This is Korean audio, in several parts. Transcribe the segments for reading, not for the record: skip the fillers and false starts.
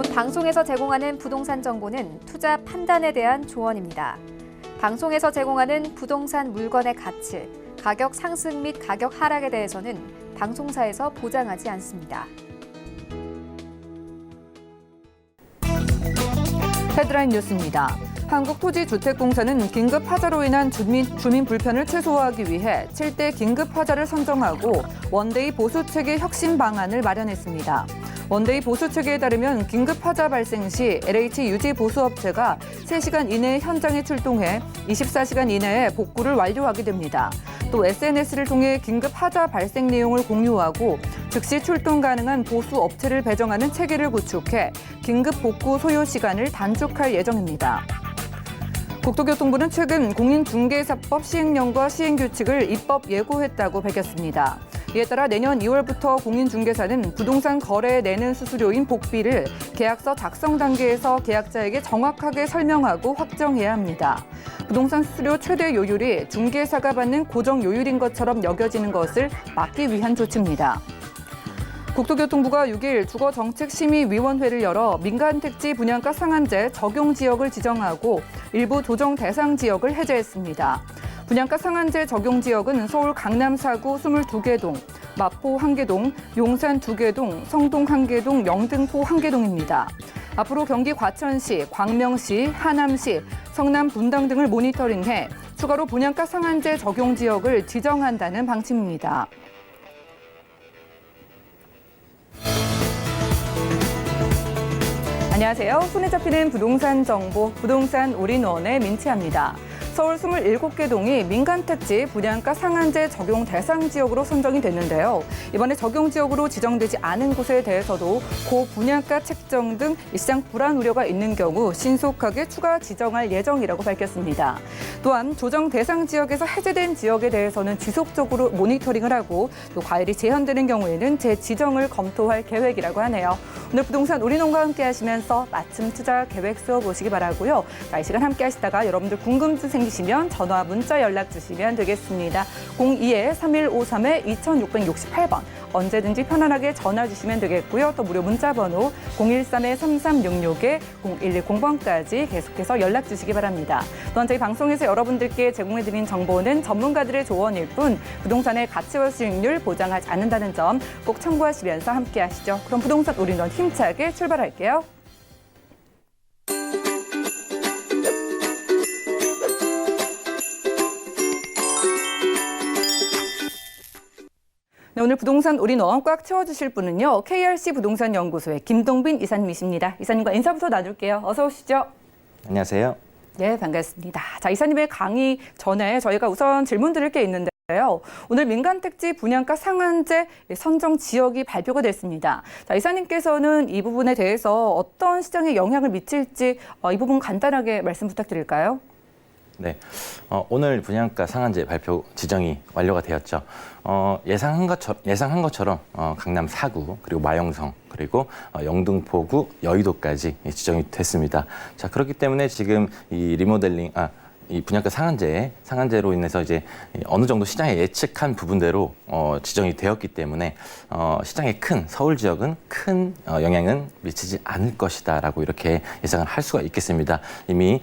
본 방송에서 제공하는 부동산 정보는 투자 판단에 대한 조언입니다. 방송에서 제공하는 부동산 물건의 가치, 가격 상승 및 가격 하락에 대해서는 방송사에서 보장하지 않습니다. 헤드라인 뉴스입니다. 한국토지주택공사는 긴급 하자로 인한 주민 불편을 최소화하기 위해 7대 긴급 하자를 선정하고 원데이 보수체계 혁신 방안을 마련했습니다. 원데이 보수체계에 따르면 긴급 하자 발생 시 LH 유지 보수업체가 3시간 이내에 현장에 출동해 24시간 이내에 복구를 완료하게 됩니다. 또 SNS를 통해 긴급 하자 발생 내용을 공유하고 즉시 출동 가능한 보수업체를 배정하는 체계를 구축해 긴급 복구 소요 시간을 단축할 예정입니다. 국토교통부는 최근 공인중개사법 시행령과 시행규칙을 입법 예고했다고 밝혔습니다. 이에 따라 내년 2월부터 공인중개사는 부동산 거래에 내는 수수료인 복비를 계약서 작성 단계에서 계약자에게 정확하게 설명하고 확정해야 합니다. 부동산 수수료 최대 요율이 중개사가 받는 고정 요율인 것처럼 여겨지는 것을 막기 위한 조치입니다. 국토교통부가 6일 주거정책심의위원회를 열어 민간택지 분양가 상한제 적용 지역을 지정하고 일부 조정 대상 지역을 해제했습니다. 분양가 상한제 적용 지역은 서울 강남 4구 22개 동, 마포 1개 동, 용산 2개 동, 성동 1개 동, 영등포 1개 동입니다. 앞으로 경기 과천시, 광명시, 하남시, 성남 분당 등을 모니터링해 추가로 분양가 상한제 적용 지역을 지정한다는 방침입니다. 안녕하세요. 손에 잡히는 부동산 정보, 부동산 올인원의 민치아입니다. 서울 27개 동이 민간택지 분양가 상한제 적용 대상 지역으로 선정이 됐는데요. 이번에 적용 지역으로 지정되지 않은 곳에 대해서도 고분양가 책정 등 시장 불안 우려가 있는 경우 신속하게 추가 지정할 예정이라고 밝혔습니다. 또한 조정 대상 지역에서 해제된 지역에 대해서는 지속적으로 모니터링을 하고 또 과열이 재현되는 경우에는 재지정을 검토할 계획이라고 하네요. 오늘 부동산 올인원과 함께 하시면서 맞춤 투자 계획서 보시기 바라고요. 이 시간 함께 하시다가 여러분들 궁금증 생기시면 전화, 문자 연락 주시면 되겠습니다. 02-3153-2668번 언제든지 편안하게 전화 주시면 되겠고요. 또 무료 문자 번호 013-3366-0110번까지 계속해서 연락 주시기 바랍니다. 또한 저희 방송에서 여러분들께 제공해드린 정보는 전문가들의 조언일 뿐 부동산의 가치와 수익률 보장하지 않는다는 점 꼭 참고하시면서 함께 하시죠. 그럼 부동산 올인원 힘차게 출발할게요. 네, 오늘 부동산 올인원 꽉 채워주실 분은요. KRC 부동산 연구소의 김동빈 이사님이십니다. 이사님과 인사부터 나눌게요. 어서 오시죠. 안녕하세요. 네, 반갑습니다. 자, 이사님의 강의 전에 저희가 우선 질문 드릴 게 있는데요. 오늘 민간택지 분양가 상한제 선정 지역이 발표가 됐습니다. 자, 이사님께서는 이 부분에 대해서 어떤 시장에 영향을 미칠지 이 부분 간단하게 말씀 부탁드릴까요? 네, 오늘 분양가 상한제 발표 지정이 완료가 되었죠. 예상한 것처럼 강남 4구 그리고 마영성 그리고 영등포구 여의도까지 지정이 됐습니다. 자, 그렇기 때문에 지금 이 이 분양가 상한제로 인해서 이제 어느 정도 시장에 예측한 부분대로 지정이 되었기 때문에 시장의 큰 서울 지역은 큰 영향은 미치지 않을 것이다라고 이렇게 예상을 할 수가 있겠습니다. 이미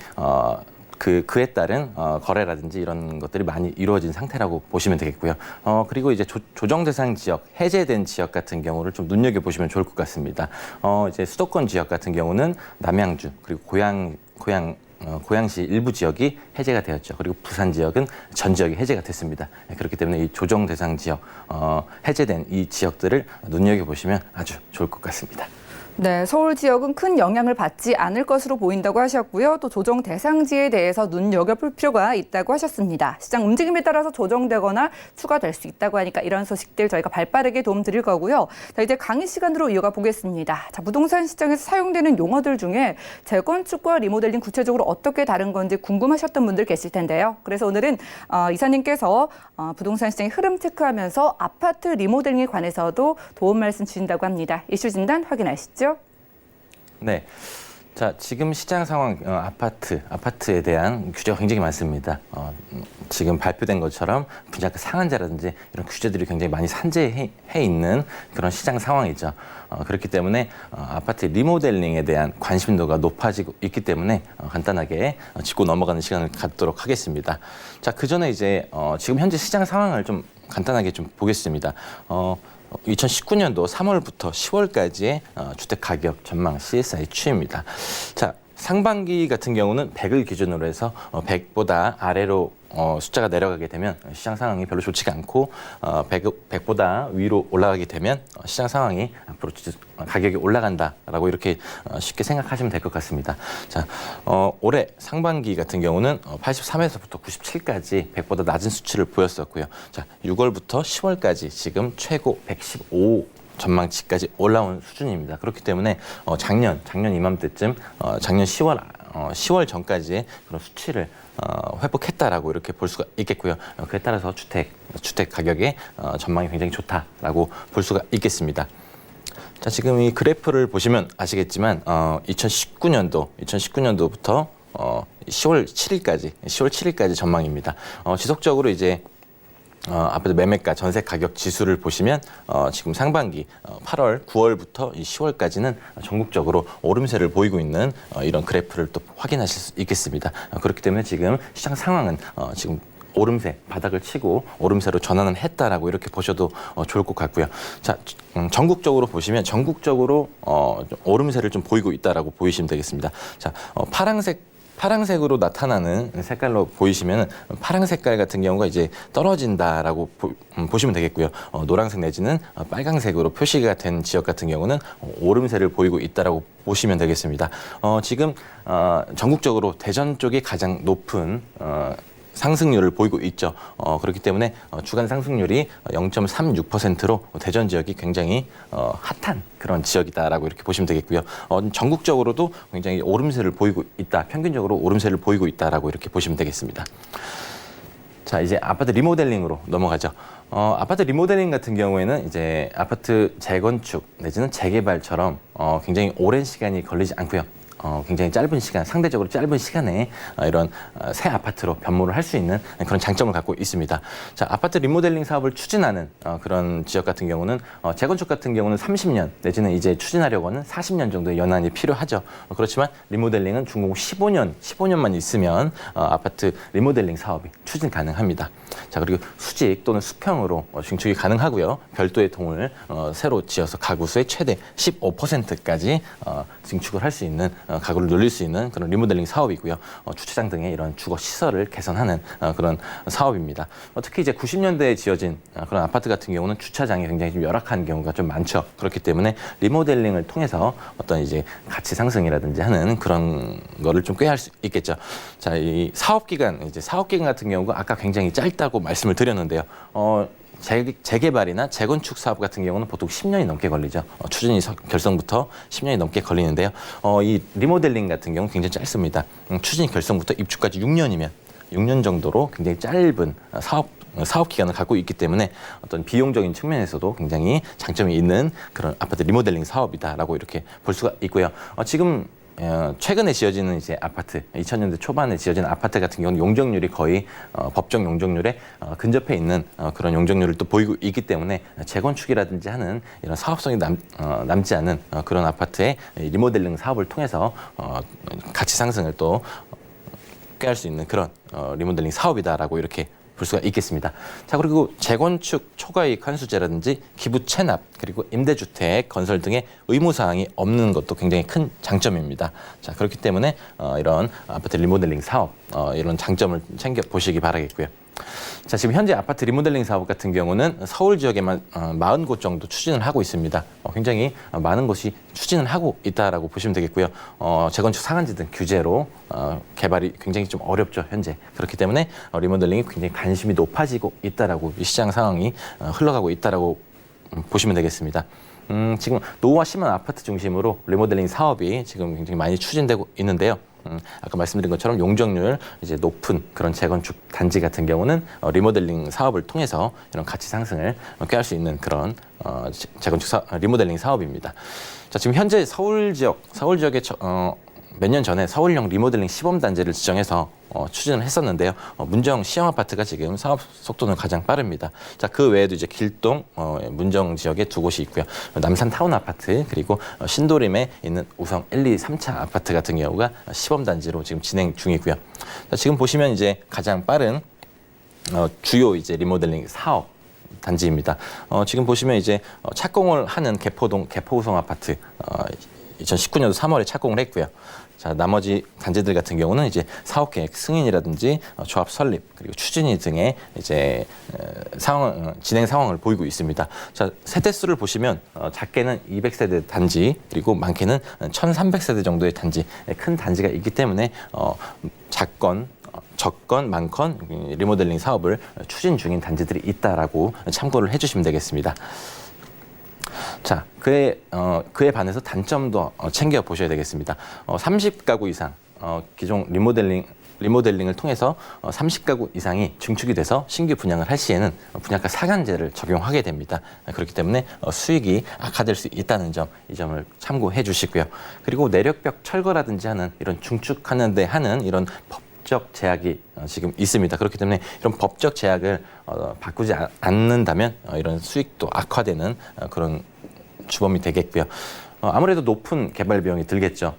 그에 따른 거래라든지 이런 것들이 많이 이루어진 상태라고 보시면 되겠고요. 그리고 이제 조정 대상 지역, 해제된 지역 같은 경우를 좀 눈여겨보시면 좋을 것 같습니다. 이제 수도권 지역 같은 경우는 남양주 그리고 고양시 일부 지역이 해제가 되었죠. 그리고 부산 지역은 전 지역이 해제가 됐습니다. 그렇기 때문에 이 조정 대상 지역, 해제된 이 지역들을 눈여겨보시면 아주 좋을 것 같습니다. 네, 서울 지역은 큰 영향을 받지 않을 것으로 보인다고 하셨고요. 또 조정 대상지에 대해서 눈여겨볼 필요가 있다고 하셨습니다. 시장 움직임에 따라서 조정되거나 추가될 수 있다고 하니까 이런 소식들 저희가 발빠르게 도움 드릴 거고요. 자, 이제 강의 시간으로 이어가 보겠습니다. 자, 부동산 시장에서 사용되는 용어들 중에 재건축과 리모델링 구체적으로 어떻게 다른 건지 궁금하셨던 분들 계실 텐데요. 그래서 오늘은 이사님께서 부동산 시장의 흐름 체크하면서 아파트 리모델링에 관해서도 도움 말씀 주신다고 합니다. 이슈 진단 확인하시죠. 네. 자, 지금 시장 상황, 아파트에 대한 규제가 굉장히 많습니다. 지금 발표된 것처럼 분양가 상한제라든지 이런 규제들이 굉장히 많이 산재해 있는 그런 시장 상황이죠. 그렇기 때문에 아파트 리모델링에 대한 관심도가 높아지고 있기 때문에 간단하게 짚고 넘어가는 시간을 갖도록 하겠습니다. 자, 그 전에 이제 지금 현재 시장 상황을 좀 간단하게 좀 보겠습니다. 2019년도 3월부터 10월까지의 주택 가격 전망 CSI 추이입니다. 자, 상반기 같은 경우는 100을 기준으로 해서 100보다 아래로 숫자가 내려가게 되면 시장 상황이 별로 좋지가 않고 100보다 위로 올라가게 되면 시장 상황이 앞으로 가격이 올라간다라고 이렇게 쉽게 생각하시면 될 것 같습니다. 자, 올해 상반기 같은 경우는 83에서부터 97까지 100보다 낮은 수치를 보였었고요. 자, 6월부터 10월까지 지금 최고 115 전망치까지 올라온 수준입니다. 그렇기 때문에 작년 이맘때쯤 작년 10월 전까지의 그런 수치를 회복했다라고 이렇게 볼 수가 있겠고요. 그에 따라서 주택 가격의 전망이 굉장히 좋다라고 볼 수가 있겠습니다. 자, 지금 이 그래프를 보시면 아시겠지만 2019년도부터 10월 7일까지 전망입니다. 지속적으로 이제 아파트 매매가 전세 가격 지수를 보시면 지금 상반기 8월, 9월부터 10월까지는 전국적으로 오름세를 보이고 있는 이런 그래프를 또 확인하실 수 있겠습니다. 그렇기 때문에 지금 시장 상황은 지금 오름세, 바닥을 치고 오름세로 전환은 했다라고 이렇게 보셔도 좋을 것 같고요. 자, 전국적으로 보시면 전국적으로 오름세를 좀 보이고 있다라고 보이시면 되겠습니다. 자, 파랑색으로 나타나는 색깔로 보이시면 파랑 색깔 같은 경우가 이제 떨어진다라고 보시면 되겠고요. 노란색 내지는 빨강색으로 표시가 된 지역 같은 경우는 오름세를 보이고 있다라고 보시면 되겠습니다. 지금 전국적으로 대전 쪽이 가장 높은 상승률을 보이고 있죠. 그렇기 때문에 주간 상승률이 0.36%로 대전 지역이 굉장히 핫한 그런 지역이다라고 이렇게 보시면 되겠고요. 전국적으로도 굉장히 오름세를 보이고 있다. 평균적으로 오름세를 보이고 있다라고 이렇게 보시면 되겠습니다. 자, 이제 아파트 리모델링으로 넘어가죠. 아파트 리모델링 같은 경우에는 이제 아파트 재건축 내지는 재개발처럼 굉장히 오랜 시간이 걸리지 않고요. 굉장히 짧은 시간, 상대적으로 짧은 시간에 이런 새 아파트로 변모를 할 수 있는 그런 장점을 갖고 있습니다. 자, 아파트 리모델링 사업을 추진하는 그런 지역 같은 경우는 재건축 같은 경우는 30년 내지는 이제 추진하려고 하는 40년 정도의 연한이 필요하죠. 그렇지만 리모델링은 준공 15년만 있으면 아파트 리모델링 사업이 추진 가능합니다. 자, 그리고 수직 또는 수평으로 증축이 가능하고요. 별도의 통을 새로 지어서 가구 수의 최대 15%까지 증축을 할 수 있는 가구를 늘릴 수 있는 그런 리모델링 사업이고요. 주차장 등의 이런 주거 시설을 개선하는 그런 사업입니다. 특히 이제 90년대에 지어진 그런 아파트 같은 경우는 주차장이 굉장히 좀 열악한 경우가 좀 많죠. 그렇기 때문에 리모델링을 통해서 어떤 이제 가치 상승이라든지 하는 그런 거를 좀 꾀할 수 있겠죠. 자, 이 사업 기간 같은 경우가 아까 굉장히 짧다고 말씀을 드렸는데요. 재개발이나 재건축 사업 같은 경우는 보통 10년이 넘게 걸리죠. 추진 결성부터 10년이 넘게 걸리는데요. 이 리모델링 같은 경우는 굉장히 짧습니다. 추진 결성부터 입주까지 6년 정도로 굉장히 짧은 사업 기간을 갖고 있기 때문에 어떤 비용적인 측면에서도 굉장히 장점이 있는 그런 아파트 리모델링 사업이다라고 이렇게 볼 수가 있고요. 지금 최근에 지어지는 이제 아파트, 2000년대 초반에 지어진 아파트 같은 경우는 용적률이 거의 법정 용적률에 근접해 있는 그런 용적률을 또 보이고 있기 때문에 재건축이라든지 하는 이런 사업성이 남지 않은 그런 아파트의 리모델링 사업을 통해서 가치 상승을 또 꾀할 수 있는 그런 리모델링 사업이다라고 이렇게 볼 수가 있겠습니다. 자, 그리고 재건축 초과이익 환수제라든지 기부 체납 그리고 임대주택 건설 등의 의무사항이 없는 것도 굉장히 큰 장점입니다. 자, 그렇기 때문에 이런 아파트 리모델링 사업 이런 장점을 챙겨 보시기 바라겠고요. 자, 지금 현재 아파트 리모델링 사업 같은 경우는 서울 지역에만 40곳 정도 추진을 하고 있습니다. 굉장히 많은 곳이 추진을 하고 있다라고 보시면 되겠고요. 재건축 상한제 등 규제로 개발이 굉장히 좀 어렵죠, 현재. 그렇기 때문에 리모델링이 굉장히 관심이 높아지고 있다라고 이 시장 상황이 흘러가고 있다라고 보시면 되겠습니다. 지금 노후화 심한 아파트 중심으로 리모델링 사업이 지금 굉장히 많이 추진되고 있는데요. 아까 말씀드린 것처럼 용적률 이제 높은 그런 재건축 단지 같은 경우는 리모델링 사업을 통해서 이런 가치 상승을 꾀할 수 있는 그런 재건축 리모델링 사업입니다. 자, 지금 현재 서울 지역의 몇 년 전에 서울형 리모델링 시범단지를 지정해서 추진을 했었는데요. 문정 시형 아파트가 지금 사업 속도는 가장 빠릅니다. 자, 그 외에도 이제 길동, 문정 지역에 두 곳이 있고요. 남산 타운 아파트 그리고 신도림에 있는 우성 1, 2, 3차 아파트 같은 경우가 시범단지로 지금 진행 중이고요. 자, 지금 보시면 이제 가장 빠른 주요 이제 리모델링 사업 단지입니다. 지금 보시면 이제 착공을 하는 개포동 개포우성 아파트 2019년도 3월에 착공을 했고요. 자, 나머지 단지들 같은 경우는 이제 사업 계획 승인이라든지 조합 설립 그리고 추진위 등의 이제 진행 상황을 보이고 있습니다. 자, 세대 수를 보시면 작게는 200세대 단지 그리고 많게는 1,300세대 정도의 단지, 큰 단지가 있기 때문에 적건 많건 리모델링 사업을 추진 중인 단지들이 있다라고 참고를 해주시면 되겠습니다. 자, 그에 반해서 단점도 챙겨 보셔야 되겠습니다. 30가구 이상 기존 리모델링을 통해서 30가구 이상이 증축이 돼서 신규 분양을 할 시에는 분양가 상한제를 적용하게 됩니다. 그렇기 때문에 수익이 악화될 수 있다는 점, 이 점을 참고해 주시고요. 그리고 내력벽 철거라든지 하는 이런 중축하는 데 하는 이런 법적 제약이 지금 있습니다. 그렇기 때문에 이런 법적 제약을 바꾸지 않는다면 이런 수익도 악화되는 그런 주범이 되겠고요. 아무래도 높은 개발 비용이 들겠죠.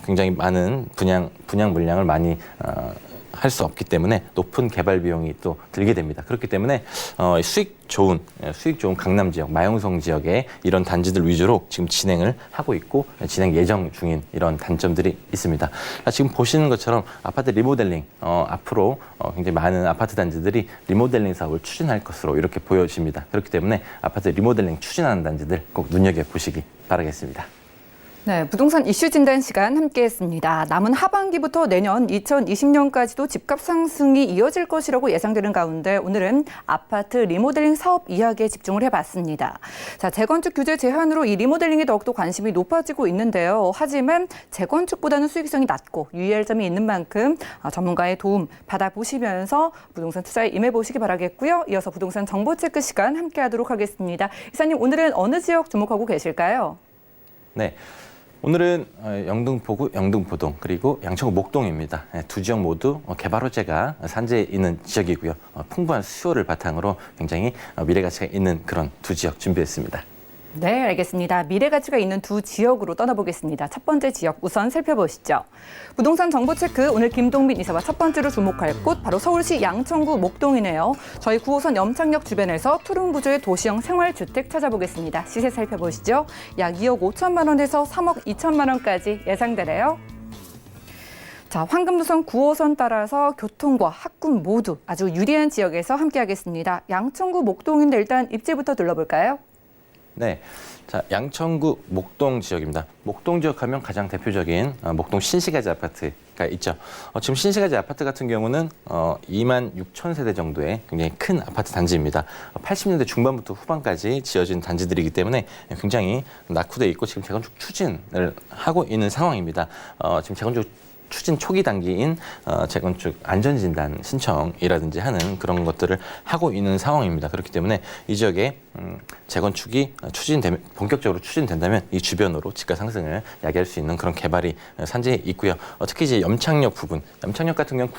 굉장히 많은 분양 물량을 많이 할 수 없기 때문에 높은 개발 비용이 또 들게 됩니다. 그렇기 때문에 수익 좋은 강남 지역, 마용성 지역에 이런 단지들 위주로 지금 진행을 하고 있고 진행 예정 중인 이런 단점들이 있습니다. 지금 보시는 것처럼 아파트 리모델링 앞으로 굉장히 많은 아파트 단지들이 리모델링 사업을 추진할 것으로 이렇게 보여집니다. 그렇기 때문에 아파트 리모델링 추진하는 단지들 꼭 눈여겨보시기 바라겠습니다. 네, 부동산 이슈 진단 시간 함께했습니다. 남은 하반기부터 내년 2020년까지도 집값 상승이 이어질 것이라고 예상되는 가운데 오늘은 아파트 리모델링 사업 이야기에 집중을 해봤습니다. 자, 재건축 규제 제한으로 이 리모델링에 더욱더 관심이 높아지고 있는데요. 하지만 재건축보다는 수익성이 낮고 유의할 점이 있는 만큼 전문가의 도움 받아보시면서 부동산 투자에 임해보시기 바라겠고요. 이어서 부동산 정보체크 시간 함께하도록 하겠습니다. 이사님, 오늘은 어느 지역 주목하고 계실까요? 네. 오늘은 영등포구 영등포동 그리고 양천구 목동입니다. 두 지역 모두 개발 호재가 산재해 있는 지역이고요. 풍부한 수요를 바탕으로 굉장히 미래 가치가 있는 그런 두 지역 준비했습니다. 네, 알겠습니다. 미래 가치가 있는 두 지역으로 떠나보겠습니다. 첫 번째 지역 우선 살펴보시죠. 부동산 정보체크 오늘 김동민 이사와 첫 번째로 주목할 곳 바로 서울시 양천구 목동이네요. 저희 9호선 염창역 주변에서 투룸 구조의 도시형 생활주택 찾아보겠습니다. 시세 살펴보시죠. 약 2억 5천만 원에서 3억 2천만 원까지 예상되네요. 자, 황금도선 9호선 따라서 교통과 학군 모두 아주 유리한 지역에서 함께하겠습니다. 양천구 목동인데 일단 입지부터 둘러볼까요? 네, 자, 양천구 목동 지역입니다. 목동 지역 하면 가장 대표적인 목동 신시가지 아파트가 있죠. 지금 신시가지 아파트 같은 경우는 2만 6천 세대 정도의 굉장히 큰 아파트 단지입니다. 80년대 중반부터 후반까지 지어진 단지들이기 때문에 굉장히 낙후돼 있고 지금 재건축 추진을 하고 있는 상황입니다. 지금 재건축 추진 초기 단계인 재건축 안전진단 신청이라든지 하는 그런 것들을 하고 있는 상황입니다. 그렇기 때문에 이 지역에 재건축이 본격적으로 추진된다면 이 주변으로 집가 상승을 야기할 수 있는 그런 개발이 산재해 있고요. 특히 이제 염창역 부분, 염창역 같은 경우는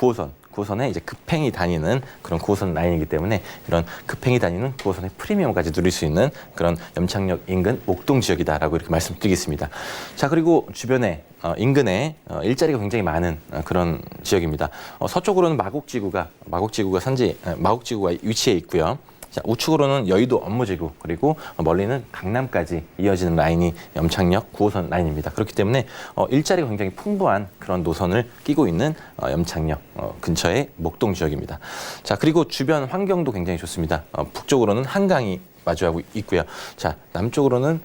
9호선에 이제 급행이 다니는 그런 9호선 라인이기 때문에 이런 급행이 다니는 9호선의 프리미엄까지 누릴 수 있는 그런 염창역 인근 목동 지역이다라고 이렇게 말씀드리겠습니다. 자, 그리고 주변에 인근에 일자리가 굉장히 많은 그런 지역입니다. 서쪽으로는 마곡지구가 위치해 있고요. 자, 우측으로는 여의도 업무지구 그리고 멀리는 강남까지 이어지는 라인이 염창역 9호선 라인입니다. 그렇기 때문에 일자리가 굉장히 풍부한 그런 노선을 끼고 있는 염창역 근처의 목동 지역입니다. 자, 그리고 주변 환경도 굉장히 좋습니다. 북쪽으로는 한강이 마주하고 있고요. 자, 남쪽으로는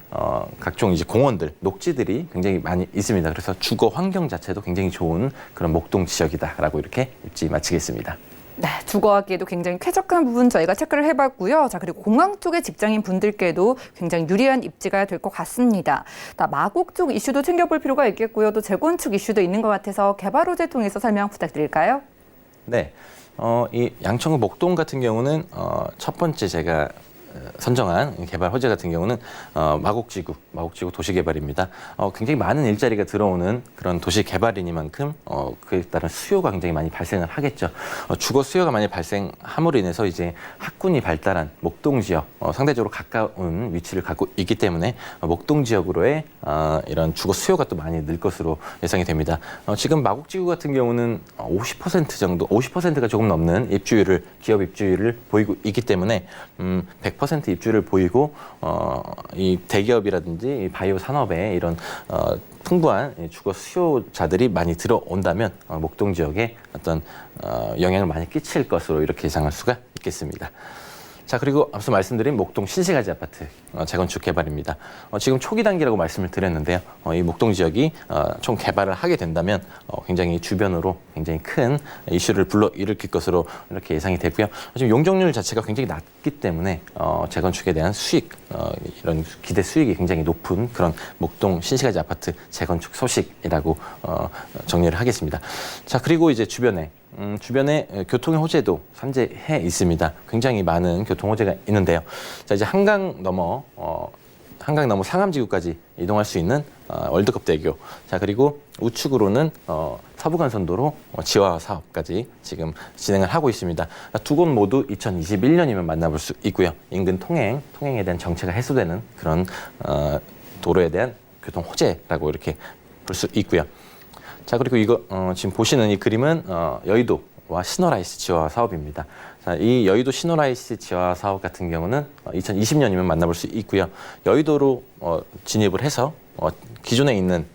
각종 이제 공원들, 녹지들이 굉장히 많이 있습니다. 그래서 주거 환경 자체도 굉장히 좋은 그런 목동 지역이다라고 이렇게 입지 마치겠습니다. 네, 주거하기에도 굉장히 쾌적한 부분 저희가 체크를 해봤고요. 자, 그리고 공항 쪽의 직장인 분들께도 굉장히 유리한 입지가 될 것 같습니다. 마곡 쪽 이슈도 챙겨볼 필요가 있겠고요. 또 재건축 이슈도 있는 것 같아서 개발 호재 통해서 설명 부탁드릴까요? 네, 이 양천구 목동 같은 경우는 첫 번째 제가 선정한 개발 호재 같은 경우는 마곡지구 도시개발입니다. 굉장히 많은 일자리가 들어오는 그런 도시개발이니만큼 그에 따른 수요가 굉장히 많이 발생을 하겠죠. 주거 수요가 많이 발생함으로 인해서 이제 학군이 발달한 목동 지역, 상대적으로 가까운 위치를 갖고 있기 때문에 목동 지역으로의 이런 주거 수요가 또 많이 늘 것으로 예상이 됩니다. 지금 마곡지구 같은 경우는 50% 정도, 50%가 조금 넘는 기업 입주율을 보이고 있기 때문에 100% 입주를 보이고 이 대기업이라든지 이 바이오 산업에 이런 풍부한 주거 수요자들이 많이 들어온다면 목동 지역에 어떤 영향을 많이 끼칠 것으로 이렇게 예상할 수가 있겠습니다. 자, 그리고 앞서 말씀드린 목동 신시가지 아파트 재건축 개발입니다. 지금 초기 단계라고 말씀을 드렸는데요. 이 목동 지역이 총 개발을 하게 된다면 굉장히 주변으로 굉장히 큰 이슈를 불러일으킬 것으로 이렇게 예상이 되고요. 지금 용적률 자체가 굉장히 낮기 때문에 재건축에 대한 수익, 이런 기대 수익이 굉장히 높은 그런 목동 신시가지 아파트 재건축 소식이라고 정리를 하겠습니다. 자, 그리고 이제 주변에 교통의 호재도 산재해 있습니다. 굉장히 많은 교통 호재가 있는데요. 자, 이제 한강 넘어 상암지구까지 이동할 수 있는 월드컵대교. 자, 그리고 우측으로는 서부간선도로 지화 사업까지 지금 진행을 하고 있습니다. 두 곳 모두 2021년이면 만나볼 수 있고요. 인근 통행에 대한 정체가 해소되는 그런 도로에 대한 교통 호재라고 이렇게 볼 수 있고요. 자, 그리고 이거 지금 보시는 이 그림은 여의도와 시너라이스 지화 사업입니다. 자, 이 여의도 시너라이스 지화 사업 같은 경우는 2020년이면 만나볼 수 있고요. 여의도로 진입을 해서 기존에 있는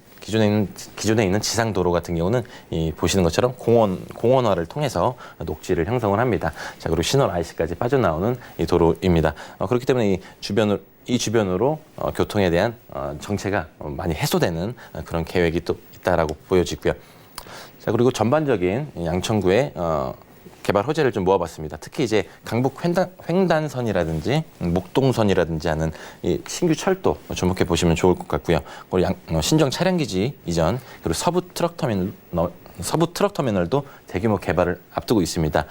지상 도로 같은 경우는 이 보시는 것처럼 공원화를 통해서 녹지를 형성을 합니다. 자, 그리고 시너라이스까지 빠져나오는 이 도로입니다. 그렇기 때문에 이 주변으로 교통에 대한 정체가 많이 해소되는 그런 계획이 또 있다라고 보여지고요. 자, 그리고 전반적인 양천구의 개발 호재를 좀 모아봤습니다. 특히 이제 강북 횡단선이라든지 목동선이라든지 하는 이 신규 철도 주목해 보시면 좋을 것 같고요. 그리고 신정 차량기지 이전, 그리고 서부 트럭터미널도 대규모 개발을 앞두고 있습니다.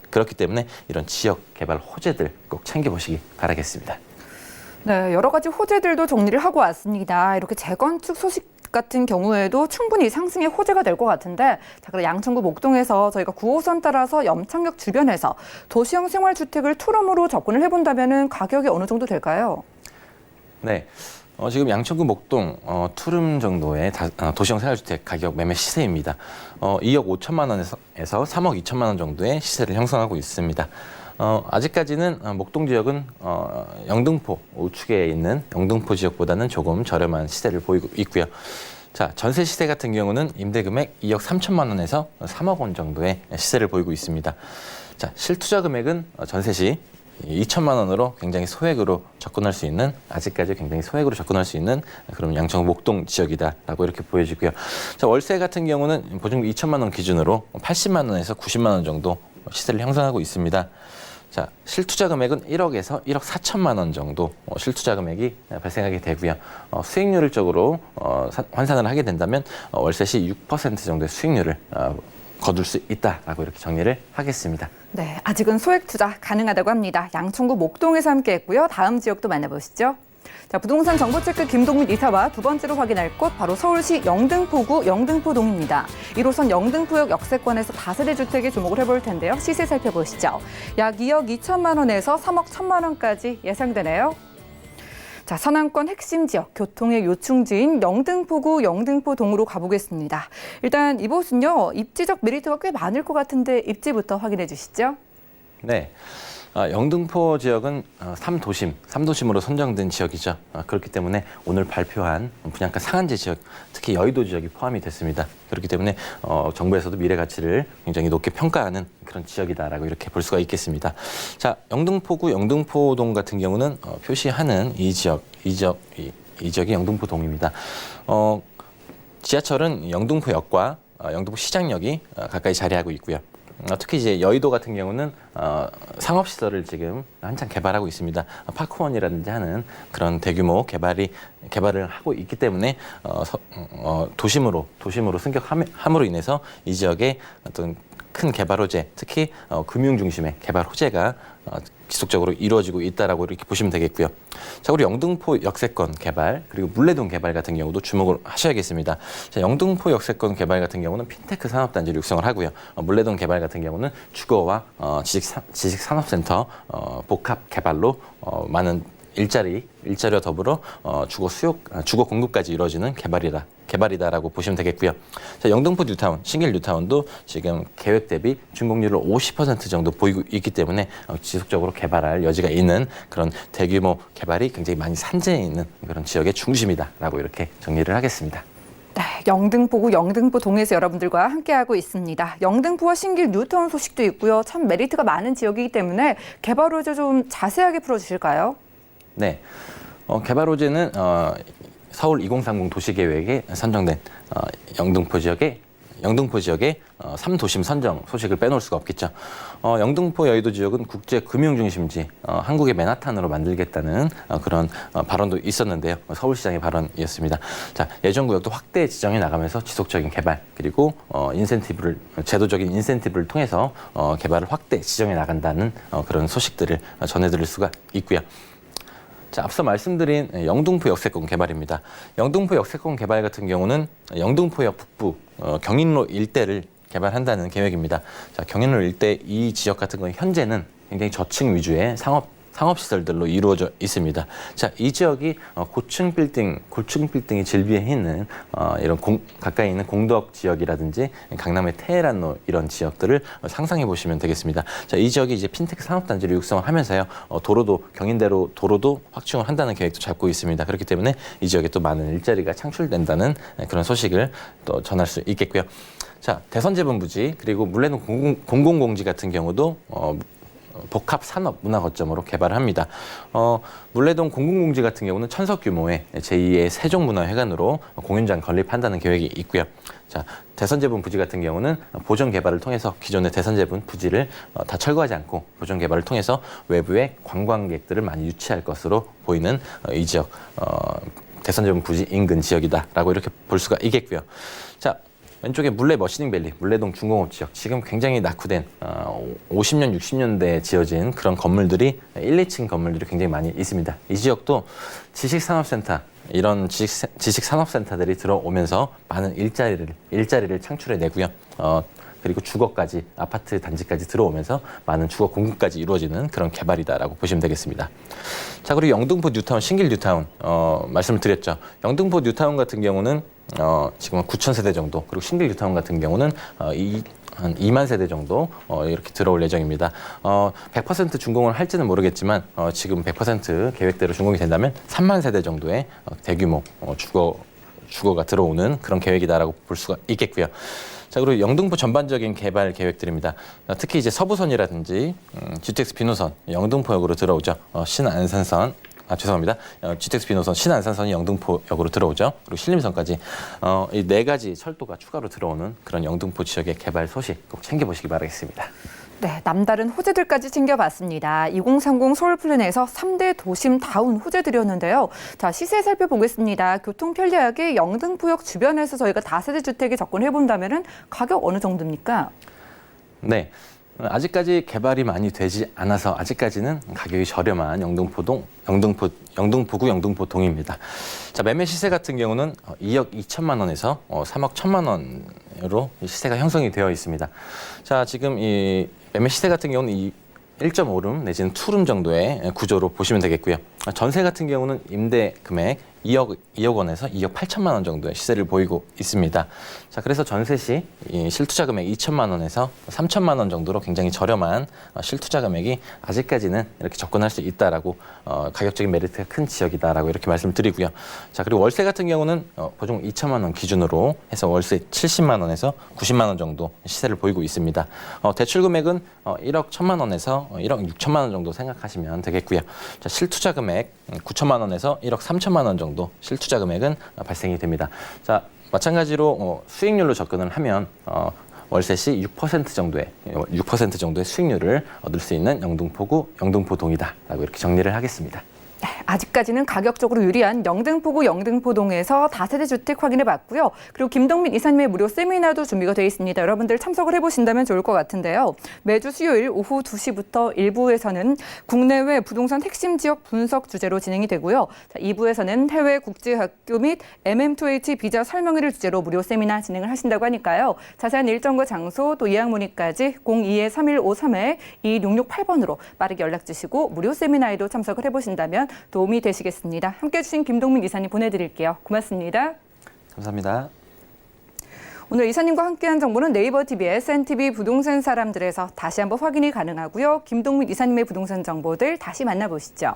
그렇기 때문에 이런 지역 개발 호재들 꼭 챙겨보시기 바라겠습니다. 네, 여러 가지 호재들도 정리를 하고 왔습니다. 이렇게 재건축 소식 같은 경우에도 충분히 상승의 호재가 될 것 같은데, 자, 그럼 양천구 목동에서 저희가 9호선 따라서 염창역 주변에서 도시형 생활주택을 투룸으로 접근을 해본다면은 가격이 어느 정도 될까요? 네. 지금 양천구 목동 투룸 정도의 도시형 생활주택 가격 매매 시세입니다. 2억 5천만 원에서 3억 2천만 원 정도의 시세를 형성하고 있습니다. 아직까지는 목동 지역은 영등포 우측에 있는 영등포 지역보다는 조금 저렴한 시세를 보이고 있고요. 자, 전세 시세 같은 경우는 임대 금액 2억 3천만 원에서 3억 원 정도의 시세를 보이고 있습니다. 자, 실투자 금액은 전세 시 2천만 원으로 굉장히 소액으로 접근할 수 있는, 아직까지 굉장히 소액으로 접근할 수 있는 그런 양천구 목동 지역이다라고 이렇게 보여지고요. 자, 월세 같은 경우는 보증금 2천만 원 기준으로 80만 원에서 90만 원 정도 시세를 형성하고 있습니다. 자, 실투자 금액은 1억에서 1억 4천만 원 정도 실투자 금액이 발생하게 되고요. 수익률을 쪽으로 환산을 하게 된다면 월세 시 6% 정도의 수익률을 거둘 수 있다라고 이렇게 정리를 하겠습니다. 네, 아직은 소액 투자 가능하다고 합니다. 양천구 목동에서 함께했고요. 다음 지역도 만나보시죠. 자, 부동산 정보체크 김동민 이사와 두 번째로 확인할 곳 바로 서울시 영등포구 영등포동입니다. 1호선 영등포역 역세권에서 다세대 주택에 주목을 해볼 텐데요. 시세 살펴보시죠. 약 2억 2천만 원에서 3억 1천만 원까지 예상되네요. 자, 서남권 핵심 지역, 교통의 요충지인 영등포구 영등포동으로 가보겠습니다. 일단 이곳은요, 입지적 메리트가 꽤 많을 것 같은데 입지부터 확인해 주시죠. 네. 영등포 지역은 3도심으로 선정된 지역이죠. 그렇기 때문에 오늘 발표한 분양가 상한제 지역, 특히 여의도 지역이 포함이 됐습니다. 그렇기 때문에 정부에서도 미래 가치를 굉장히 높게 평가하는 그런 지역이다라고 이렇게 볼 수가 있겠습니다. 자, 영등포구 영등포동 같은 경우는 표시하는 이 지역이 영등포동입니다. 지하철은 영등포역과 영등포시장역이 가까이 자리하고 있고요. 특히 이제 여의도 같은 경우는 상업시설을 지금 한창 개발하고 있습니다. 파크원이라든지 하는 그런 대규모 개발을 하고 있기 때문에 도심으로 승격함으로 인해서 이 지역의 어떤 큰 개발 호재, 특히 금융 중심의 개발 호재가 지속적으로 이루어지고 있다라고 이렇게 보시면 되겠고요. 자, 우리 영등포 역세권 개발 그리고 물레동 개발 같은 경우도 주목을 하셔야겠습니다. 자, 영등포 역세권 개발 같은 경우는 핀테크 산업단지를 육성을 하고요. 물레동 개발 같은 경우는 주거와 지식산업센터 복합 개발로 많은 일자리와 더불어 주거 공급까지 이루어지는 개발이다라고 보시면 되겠고요. 자, 영등포 뉴타운, 신길 뉴타운도 지금 계획 대비 준공률을 50% 정도 보이고 있기 때문에 지속적으로 개발할 여지가 있는 그런 대규모 개발이 굉장히 많이 산재해 있는 그런 지역의 중심이다라고 이렇게 정리를 하겠습니다. 네, 영등포구 영등포동에서 여러분들과 함께하고 있습니다. 영등포와 신길 뉴타운 소식도 있고요. 참 메리트가 많은 지역이기 때문에 개발 호재 좀 자세하게 풀어주실까요? 네, 개발 호재는 서울 2030 도시계획에 선정된 영등포 지역의 3도심 선정 소식을 빼놓을 수가 없겠죠. 영등포 여의도 지역은 국제 금융 중심지, 한국의 맨하탄으로 만들겠다는 그런 발언도 있었는데요. 서울시장의 발언이었습니다. 자, 예전구역도 확대 지정해 나가면서 지속적인 개발 그리고 제도적인 인센티브를 통해서 개발을 확대 지정해 나간다는 그런 소식들을 전해드릴 수가 있고요. 자, 앞서 말씀드린 영등포 역세권 개발입니다. 영등포 역세권 개발 같은 경우는 영등포역 북부 경인로 일대를 개발한다는 계획입니다. 자, 경인로 일대 이 지역 같은 경우 현재는 굉장히 저층 위주의 상업시설들로 이루어져 있습니다. 자, 이 지역이 고층 빌딩이 질비해 있는 이런 가까이 있는 공덕 지역이라든지 강남의 테헤란로 이런 지역들을 상상해 보시면 되겠습니다. 자, 이 지역이 이제 핀테크 산업단지를 육성을 하면서요, 경인대로 도로도 확충을 한다는 계획도 잡고 있습니다. 그렇기 때문에 이 지역에 또 많은 일자리가 창출된다는 그런 소식을 또 전할 수 있겠고요. 자, 대선제분 부지 그리고 물레동 공공공지 같은 경우도 복합 산업 문화 거점으로 개발을 합니다. 물레동 공공공지 같은 경우는 천석 규모의 제2의 세종문화회관으로 공연장 건립한다는 계획이 있고요. 자, 대선제분 부지 같은 경우는 보존 개발을 통해서 기존의 대선제분 부지를 다 철거하지 않고 보존 개발을 통해서 외부의 관광객들을 많이 유치할 것으로 보이는 이 지역 대선제분 부지 인근 지역이다라고 이렇게 볼 수가 있겠고요. 자, 왼쪽에 물레 머시닝밸리, 물레동 중공업 지역. 지금 굉장히 낙후된 50년, 60년대에 지어진 그런 건물들이 1, 2층 건물들이 굉장히 많이 있습니다. 이 지역도 지식산업센터, 이런 지식산업센터들이 들어오면서 많은 일자리를 창출해내고요. 그리고 주거까지, 아파트 단지까지 들어오면서 많은 주거 공급까지 이루어지는 그런 개발이다라고 보시면 되겠습니다. 자, 그리고 영등포 뉴타운, 신길 뉴타운 말씀을 드렸죠. 영등포 뉴타운 같은 경우는 지금 9,000세대 정도, 그리고 신길 뉴타운 같은 경우는 한 2만 세대 정도 이렇게 들어올 예정입니다. 100% 준공을 할지는 모르겠지만 지금 100% 계획대로 준공이 된다면 3만 세대 정도의 대규모 주거가 들어오는 그런 계획이다라고 볼 수가 있겠고요. 자, 그리고 영등포 전반적인 개발 계획들입니다. 특히 이제 서부선이라든지 GTX 비노선 영등포역으로 들어오죠. 신안산선. GTX 비노선 신안산선이 영등포역으로 들어오죠. 그리고 신림선까지 이 4가지 철도가 추가로 들어오는 그런 영등포 지역의 개발 소식 꼭 챙겨보시기 바라겠습니다. 네, 남다른 호재들까지 챙겨봤습니다. 2030 서울플랜에서 3대 도심다운 호재들이었는데요. 자, 시세 살펴보겠습니다. 교통 편리하게 영등포역 주변에서 저희가 다세대 주택에 접근해본다면 가격 어느 정도입니까? 네. 아직까지 개발이 많이 되지 않아서 아직까지는 가격이 저렴한 영등포구 영등포동입니다. 자, 매매 시세 같은 경우는 2억 2천만 원에서 3억 1천만 원으로 시세가 형성이 되어 있습니다. 자, 지금 이 매매 시세 같은 경우는 1.5룸 내지는 2룸 정도의 구조로 보시면 되겠고요. 전세 같은 경우는 임대 금액 2억 원에서 2억 8천만 원 정도의 시세를 보이고 있습니다. 자, 그래서 전세 시 실투자 금액 2천만 원에서 3천만 원 정도로 굉장히 저렴한 실투자 금액이 아직까지는 이렇게 접근할 수 있다라고 가격적인 메리트가 큰 지역이다라고 이렇게 말씀드리고요. 자, 그리고 월세 같은 경우는 보증 2천만 원 기준으로 해서 월세 70만 원에서 90만 원 정도 시세를 보이고 있습니다. 대출 금액은 1억 1천만 원에서 1억 6천만 원 정도 생각하시면 되겠고요. 자, 실투자 금액 9천만 원에서 1억 3천만 원 정도 실투자 금액은 발생이 됩니다. 자, 마찬가지로 수익률로 접근을 하면 월세 시 6% 정도의 수익률을 얻을 수 있는 영등포구 영등포동이다라고 이렇게 정리를 하겠습니다. 아직까지는 가격적으로 유리한 영등포구 영등포동에서 다세대 주택 확인해 봤고요. 그리고 김동민 이사님의 무료 세미나도 준비가 되어 있습니다. 여러분들 참석을 해보신다면 좋을 것 같은데요. 매주 수요일 오후 2시부터 1부에서는 국내외 부동산 핵심 지역 분석 주제로 진행이 되고요. 2부에서는 해외 국제학교 및 MM2H 비자 설명회를 주제로 무료 세미나 진행을 하신다고 하니까요. 자세한 일정과 장소 또 예약 문의까지 02-3153-2668번으로 빠르게 연락 주시고 무료 세미나에도 참석을 해보신다면 도움이 되시겠습니다. 함께해 주신 김동민 이사님 보내드릴게요. 고맙습니다. 감사합니다. 오늘 이사님과 함께한 정보는 네이버 TV의 SNTV 부동산 사람들에서 다시 한번 확인이 가능하고요. 김동민 이사님의 부동산 정보들 다시 만나보시죠.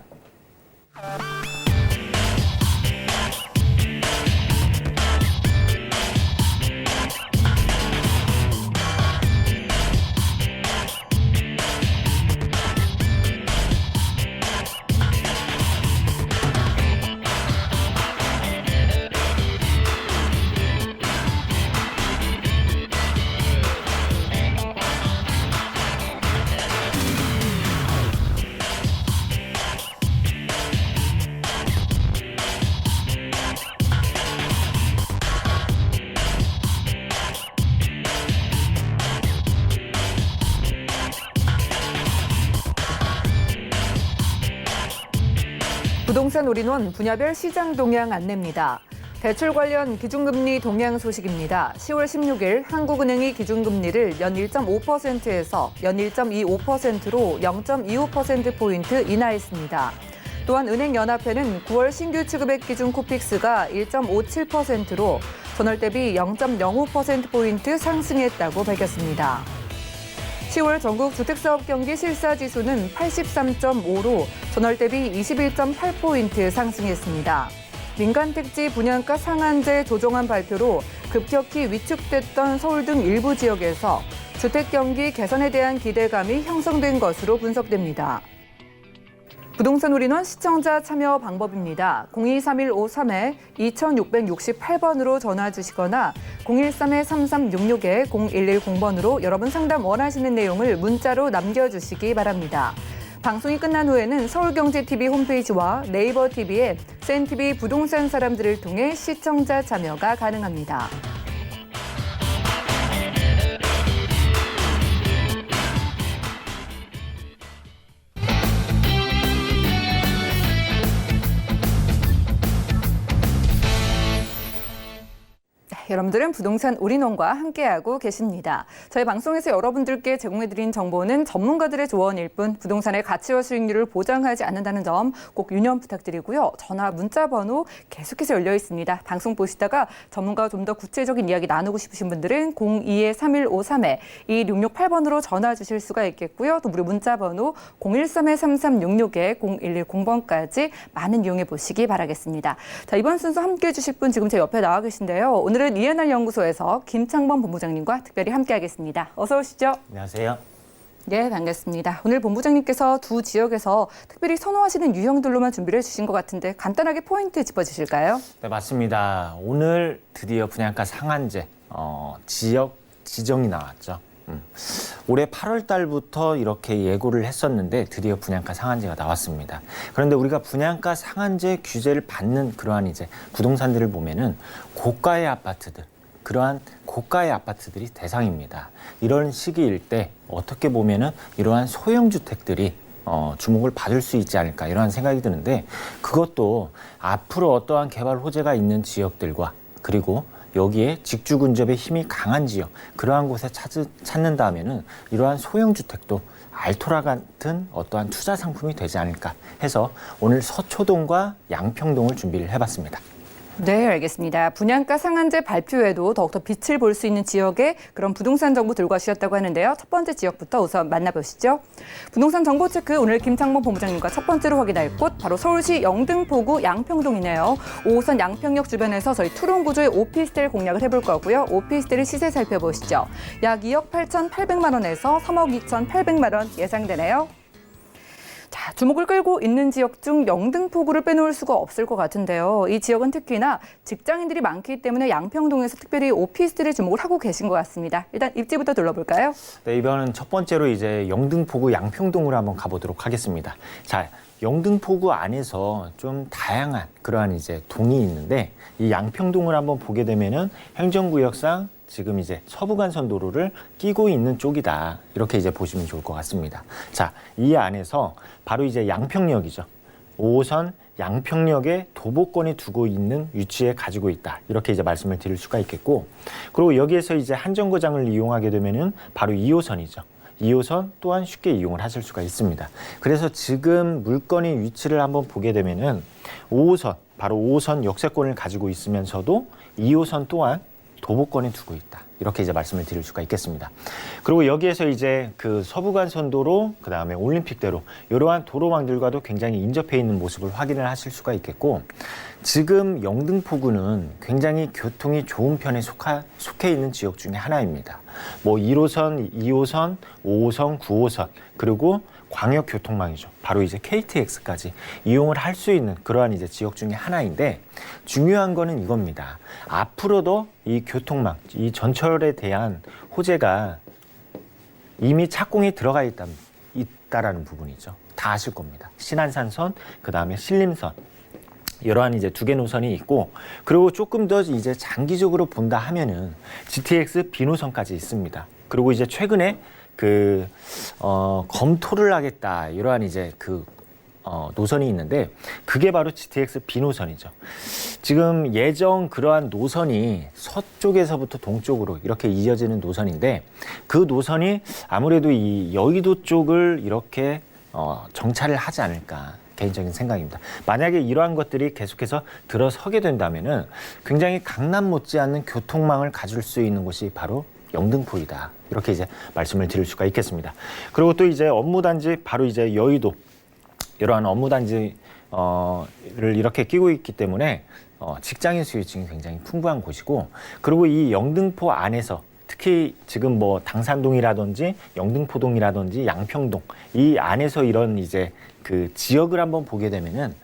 부동산 올인원 분야별 시장 동향 안내입니다. 대출 관련 기준금리 동향 소식입니다. 10월 16일 한국은행이 기준금리를 연 1.5%에서 연 1.25%로 0.25%포인트 인하했습니다. 또한 은행연합회는 9월 신규 취급액 기준 코픽스가 1.57%로 전월 대비 0.05%포인트 상승했다고 밝혔습니다. 10월 전국 주택사업 경기 실사지수는 83.5로 전월 대비 21.8포인트 상승했습니다. 민간택지 분양가 상한제 조정안 발표로 급격히 위축됐던 서울 등 일부 지역에서 주택 경기 개선에 대한 기대감이 형성된 것으로 분석됩니다. 부동산 올인원 시청자 참여 방법입니다. 023153-2668번으로 전화 주시거나 013-3366-0110번으로 여러분 상담 원하시는 내용을 문자로 남겨주시기 바랍니다. 방송이 끝난 후에는 서울경제TV 홈페이지와 네이버 TV에 SNTV 부동산 사람들을 통해 시청자 참여가 가능합니다. 여러분들은 부동산 올인원과 함께하고 계십니다. 저희 방송에서 여러분들께 제공해드린 정보는 전문가들의 조언일 뿐 부동산의 가치와 수익률을 보장하지 않는다는 점 꼭 유념 부탁드리고요. 전화, 문자 번호 계속해서 열려 있습니다. 방송 보시다가 전문가와 좀 더 구체적인 이야기 나누고 싶으신 분들은 02-3153-2668번으로 전화 주실 수가 있겠고요. 또 무료 문자 번호 013-3366-0110번까지 많은 이용해 보시기 바라겠습니다. 자, 이번 순서 함께해 주실 분 지금 제 옆에 나와 계신데요. 오늘은 이해날 연구소에서 김창범 본부장님과 특별히 함께하겠습니다. 어서 오시죠. 안녕하세요. 네, 반갑습니다. 오늘 본부장님께서 두 지역에서 특별히 선호하시는 유형들로만 준비를 해주신 것 같은데 간단하게 포인트 짚어주실까요? 네, 맞습니다. 오늘 드디어 분양가 상한제 지역 지정이 나왔죠. 올해 8월 달부터 이렇게 예고를 했었는데 드디어 분양가 상한제가 나왔습니다. 그런데 우리가 분양가 상한제 규제를 받는 그러한 이제 부동산들을 보면은 고가의 아파트들, 그러한 고가의 아파트들이 대상입니다. 이런 시기일 때 어떻게 보면은 이러한 소형 주택들이 주목을 받을 수 있지 않을까 이러한 생각이 드는데 그것도 앞으로 어떠한 개발 호재가 있는 지역들과 그리고 여기에 직주 근접의 힘이 강한 지역 그러한 곳에 찾는다면은 이러한 소형 주택도 알토라 같은 어떠한 투자 상품이 되지 않을까 해서 오늘 서초동과 양평동을 준비를 해봤습니다. 네, 알겠습니다. 분양가 상한제 발표에도 더욱더 빛을 볼 수 있는 지역의 그런 부동산 정보 들고 와주셨다고 하는데요. 첫 번째 지역부터 우선 만나보시죠. 부동산 정보 체크 오늘 김창범 본부장님과 첫 번째로 확인할 곳 바로 서울시 영등포구 양평동이네요. 5호선 양평역 주변에서 저희 투룸 구조의 오피스텔 공략을 해볼 거고요. 오피스텔의 시세 살펴보시죠. 약 2억 8,800만 원에서 3억 2,800만 원 예상되네요. 자, 주목을 끌고 있는 지역 중 영등포구를 빼놓을 수가 없을 것 같은데요. 이 지역은 특히나 직장인들이 많기 때문에 양평동에서 특별히 오피스텔에 주목을 하고 계신 것 같습니다. 일단 입지부터 둘러볼까요? 네, 이번은 첫 번째로 이제 영등포구 양평동으로 한번 가보도록 하겠습니다. 자, 영등포구 안에서 좀 다양한 그러한 이제 동이 있는데 이 양평동을 한번 보게 되면은 행정구역상 지금 이제 서부간선도로를 끼고 있는 쪽이다. 이렇게 이제 보시면 좋을 것 같습니다. 자, 이 안에서 바로 이제 양평역이죠. 5호선 양평역에 도보권에 두고 있는 위치에 가지고 있다. 이렇게 이제 말씀을 드릴 수가 있겠고, 그리고 여기에서 이제 한정거장을 이용하게 되면은 바로 2호선이죠. 2호선 또한 쉽게 이용을 하실 수가 있습니다. 그래서 지금 물건의 위치를 한번 보게 되면은 5호선, 바로 5호선 역세권을 가지고 있으면서도 2호선 또한 도보권에 두고 있다. 이렇게 이제 말씀을 드릴 수가 있겠습니다. 그리고 여기에서 이제 그 서부간선도로, 그 다음에 올림픽대로 이러한 도로망들과도 굉장히 인접해 있는 모습을 확인을 하실 수가 있겠고, 지금 영등포구는 굉장히 교통이 좋은 편에 속해 있는 지역 중에 하나입니다. 뭐 1호선, 2호선, 5호선, 9호선, 그리고 광역교통망이죠. 바로 이제 KTX까지 이용을 할 수 있는 그러한 이제 지역 중에 하나인데, 중요한 거는 이겁니다. 앞으로도 이 교통망, 이 전철에 대한 호재가 이미 착공이 들어가 있다라는 부분이죠. 다 아실 겁니다. 신안산선, 그 다음에 신림선. 이러한 이제 2개 노선이 있고, 그리고 조금 더 이제 장기적으로 본다 하면은 GTX 비노선까지 있습니다. 그리고 이제 최근에 검토를 하겠다. 이러한 이제 노선이 있는데, 그게 바로 GTX 비노선이죠. 지금 예정 그러한 노선이 서쪽에서부터 동쪽으로 이렇게 이어지는 노선인데, 그 노선이 아무래도 이 여의도 쪽을 이렇게 정차를 하지 않을까. 개인적인 생각입니다. 만약에 이러한 것들이 계속해서 들어서게 된다면은 굉장히 강남 못지않는 교통망을 가질 수 있는 곳이 바로 영등포이다. 이렇게 이제 말씀을 드릴 수가 있겠습니다. 그리고 또 이제 업무단지, 바로 이제 여의도, 이러한 업무단지를 이렇게 끼고 있기 때문에 직장인 수요층이 굉장히 풍부한 곳이고, 그리고 이 영등포 안에서 특히 지금 뭐 당산동이라든지 영등포동이라든지 양평동, 이 안에서 이런 이제 그 지역을 한번 보게 되면은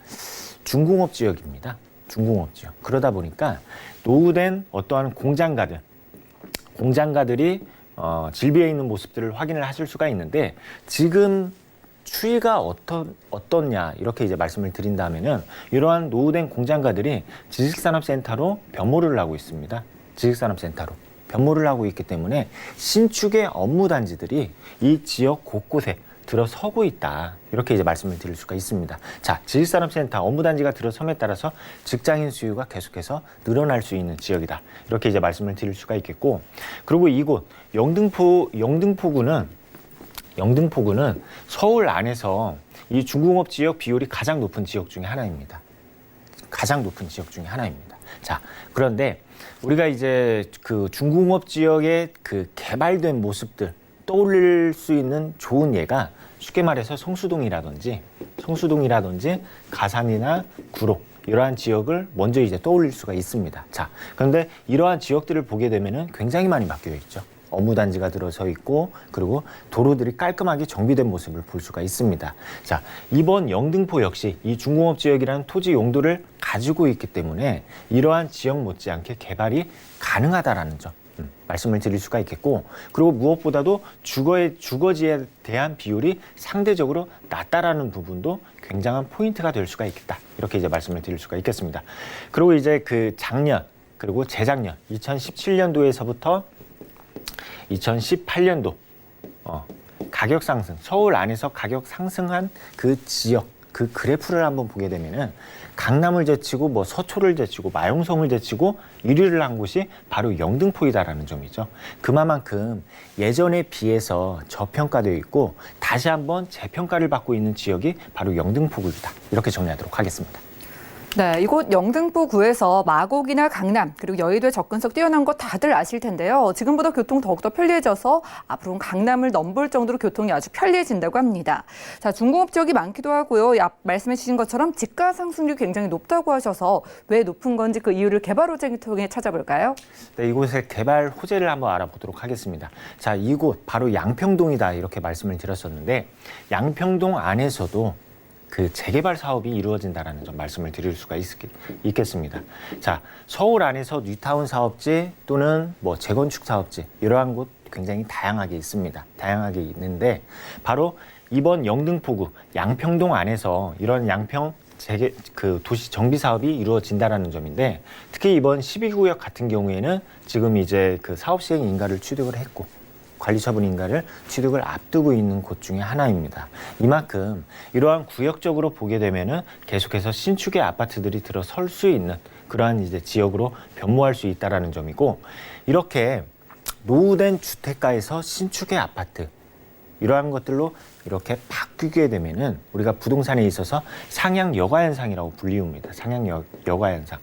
중공업 지역입니다. 중공업 지역. 그러다 보니까 노후된 어떠한 공장가들이 질비해 있는 모습들을 확인을 하실 수가 있는데, 지금 추이가 어떻냐 이렇게 이제 말씀을 드린다면은 이러한 노후된 공장가들이 지식산업센터로 변모를 하고 있습니다. 지식산업센터로 변모를 하고 있기 때문에 신축의 업무단지들이 이 지역 곳곳에 들어서고 있다. 이렇게 이제 말씀을 드릴 수가 있습니다. 자, 지식산업센터 업무단지가 들어섬에 따라서 직장인 수요가 계속해서 늘어날 수 있는 지역이다. 이렇게 이제 말씀을 드릴 수가 있겠고, 그리고 이곳 영등포구는 서울 안에서 이 중공업 지역 비율이 가장 높은 지역 중에 하나입니다. 가장 높은 지역 중에 하나입니다. 자, 그런데 우리가 이제 그 중공업 지역의 그 개발된 모습들 떠올릴 수 있는 좋은 예가 쉽게 말해서 성수동이라든지 가산이나 구로, 이러한 지역을 먼저 이제 떠올릴 수가 있습니다. 자, 그런데 이러한 지역들을 보게 되면은 굉장히 많이 바뀌어 있죠. 업무단지가 들어서 있고, 그리고 도로들이 깔끔하게 정비된 모습을 볼 수가 있습니다. 자, 이번 영등포 역시 이 중공업 지역이라는 토지 용도를 가지고 있기 때문에 이러한 지역 못지않게 개발이 가능하다라는 점 말씀을 드릴 수가 있겠고, 그리고 무엇보다도 주거지에 대한 비율이 상대적으로 낮다라는 부분도 굉장한 포인트가 될 수가 있겠다. 이렇게 이제 말씀을 드릴 수가 있겠습니다. 그리고 이제 그 작년, 그리고 재작년 2017년도에서부터 2018년도 가격 상승, 서울 안에서 가격 상승한 그 지역, 그 그래프를 한번 보게 되면은 강남을 제치고 뭐 서초를 제치고 마용성을 제치고 1위를 한 곳이 바로 영등포이다라는 점이죠. 그만큼 예전에 비해서 저평가되어 있고 다시 한번 재평가를 받고 있는 지역이 바로 영등포구이다. 이렇게 정리하도록 하겠습니다. 네, 이곳 영등포구에서 마곡이나 강남 그리고 여의도의 접근성 뛰어난 거 다들 아실 텐데요. 지금보다 교통 더욱더 편리해져서 앞으로는 강남을 넘볼 정도로 교통이 아주 편리해진다고 합니다. 자, 중공업 지역이 많기도 하고요. 앞 말씀해 주신 것처럼 집가 상승률이 굉장히 높다고 하셔서 왜 높은 건지 그 이유를 개발 호재를 통해 찾아볼까요? 네, 이곳의 개발 호재를 한번 알아보도록 하겠습니다. 자, 이곳 바로 양평동이다 이렇게 말씀을 드렸었는데, 양평동 안에서도 그 재개발 사업이 이루어진다라는 점 말씀을 드릴 수가 있겠습니다. 자, 서울 안에서 뉴타운 사업지 또는 뭐 재건축 사업지 이러한 곳 굉장히 다양하게 있습니다. 다양하게 있는데 바로 이번 영등포구 양평동 안에서 이런 양평 도시 정비 사업이 이루어진다라는 점인데, 특히 이번 12구역 같은 경우에는 지금 이제 그 사업 시행 인가를 취득을 했고 관리 처분 인가를 취득을 앞두고 있는 곳 중에 하나입니다. 이만큼 이러한 구역적으로 보게 되면은 계속해서 신축의 아파트들이 들어설 수 있는 그러한 이제 지역으로 변모할 수 있다라는 점이고, 이렇게 노후된 주택가에서 신축의 아파트, 이러한 것들로 이렇게 바뀌게 되면은 우리가 부동산에 있어서 상향 여가 현상이라고 불리웁니다. 상향 여가 현상.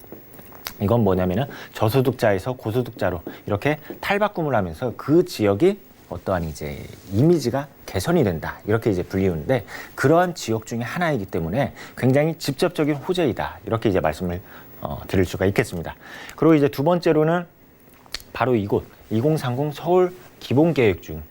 이건 뭐냐면은 저소득자에서 고소득자로 이렇게 탈바꿈을 하면서 그 지역이 어떠한 이제 이미지가 개선이 된다, 이렇게 이제 불리우는데, 그러한 지역 중에 하나이기 때문에 굉장히 직접적인 호재이다, 이렇게 이제 말씀을 드릴 수가 있겠습니다. 그리고 이제 두 번째로는 바로 이곳 2030 서울 기본계획 중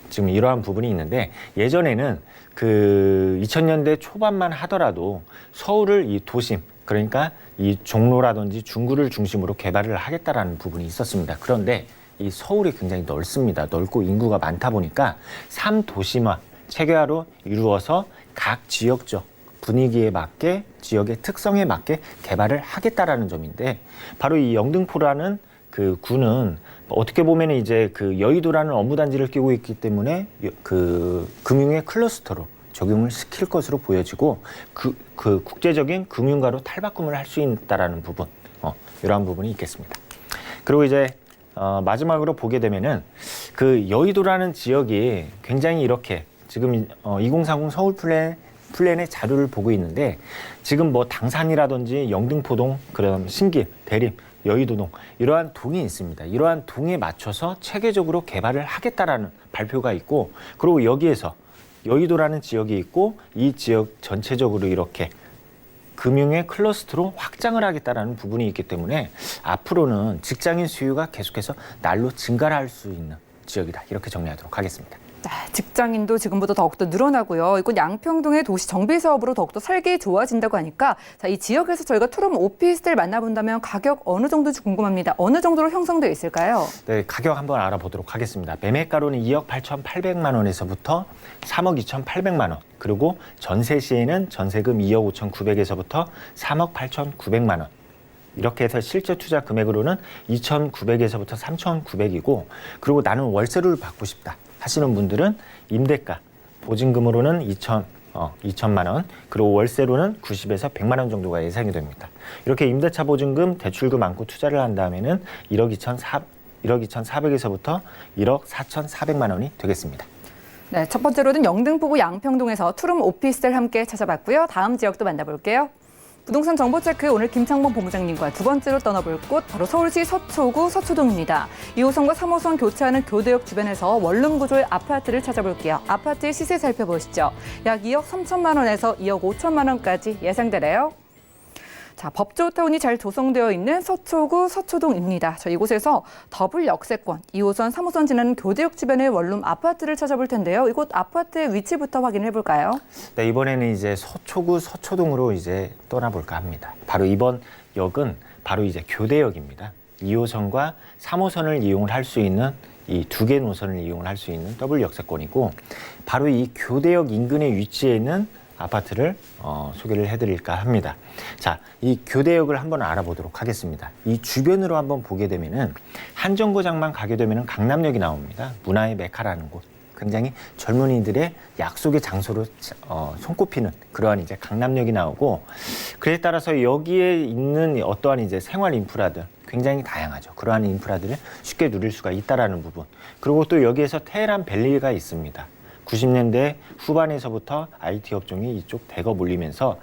지금 이러한 부분이 있는데, 예전에는 그 2000년대 초반만 하더라도 서울을 이 도심, 그러니까 이 종로라든지 중구를 중심으로 개발을 하겠다라는 부분이 있었습니다. 그런데 이 서울이 굉장히 넓습니다. 넓고 인구가 많다 보니까 3도시화, 체계화로 이루어서 각 지역적 분위기에 맞게, 지역의 특성에 맞게 개발을 하겠다라는 점인데, 바로 이 영등포라는 그 구는 어떻게 보면 이제 그 여의도라는 업무단지를 끼고 있기 때문에 그 금융의 클러스터로 적용을 시킬 것으로 보여지고, 그 국제적인 금융가로 탈바꿈을 할 수 있다라는 부분, 이러한 부분이 있겠습니다. 그리고 이제 마지막으로 보게 되면은 그 여의도라는 지역이 굉장히 이렇게 지금 2030 서울 플랜의 자료를 보고 있는데, 지금 뭐 당산이라든지 영등포동, 그다음 신길, 대림, 여의도동, 이러한 동이 있습니다. 이러한 동에 맞춰서 체계적으로 개발을 하겠다라는 발표가 있고, 그리고 여기에서 여의도라는 지역이 있고 이 지역 전체적으로 이렇게 금융의 클러스터로 확장을 하겠다라는 부분이 있기 때문에 앞으로는 직장인 수요가 계속해서 날로 증가를 할 수 있는 지역이다, 이렇게 정리하도록 하겠습니다. 직장인도 지금보다 더욱더 늘어나고요. 이곳 양평동의 도시 정비 사업으로 더욱더 살기 좋아진다고 하니까, 자, 이 지역에서 저희가 투룸 오피스텔 만나본다면 가격 어느 정도인지 궁금합니다. 어느 정도로 형성되어 있을까요? 네, 가격 한번 알아보도록 하겠습니다. 매매가로는 2억 8,800만 원에서부터 3억 2,800만 원, 그리고 전세 시에는 전세금 2억 5,900에서부터 3억 8,900만 원. 이렇게 해서 실제 투자 금액으로는 2,900에서부터 3,900이고, 그리고 나는 월세를 받고 싶다 하시는 분들은 임대가 보증금으로는 2천만 원, 그리고 월세로는 90에서 100만 원 정도가 예상이 됩니다. 이렇게 임대차 보증금, 대출금 안고 투자를 한 다음에는 1억 2,400에서부터 1억 4,400만 원이 되겠습니다. 네, 첫 번째로는 영등포구 양평동에서 투룸 오피스텔 함께 찾아봤고요. 다음 지역도 만나볼게요. 부동산 정보체크, 오늘 김창범 본부장님과 두 번째로 떠나볼 곳, 바로 서울시 서초구 서초동입니다. 2호선과 3호선 교차하는 교대역 주변에서 원룸 구조의 아파트를 찾아볼게요. 아파트의 시세 살펴보시죠. 약 2억 3천만 원에서 2억 5천만 원까지 예상되네요. 자, 법조타운이 잘 조성되어 있는 서초구 서초동입니다. 자, 이곳에서 더블 역세권, 2호선, 3호선 지나는 교대역 주변의 원룸 아파트를 찾아볼 텐데요. 이곳 아파트의 위치부터 확인해 볼까요? 네, 이번에는 이제 서초구 서초동으로 이제 떠나볼까 합니다. 바로 이번 역은 바로 이제 교대역입니다. 2호선과 3호선을 이용을 할 수 있는 이 두 개 노선을 이용을 할 수 있는 더블 역세권이고, 바로 이 교대역 인근에 위치해 있는 아파트를 소개를 해드릴까 합니다. 자, 이 교대역을 한번 알아보도록 하겠습니다. 이 주변으로 한번 보게 되면은 한 정거장만 가게 되면은 강남역이 나옵니다. 문화의 메카라는 곳. 굉장히 젊은이들의 약속의 장소로 손꼽히는 그러한 이제 강남역이 나오고, 그에 따라서 여기에 있는 어떠한 이제 생활 인프라들 굉장히 다양하죠. 그러한 인프라들을 쉽게 누릴 수가 있다라는 부분. 그리고 또 여기에서 테헤란 밸리가 있습니다. 90년대 후반에서부터 IT 업종이 이쪽 대거 몰리면서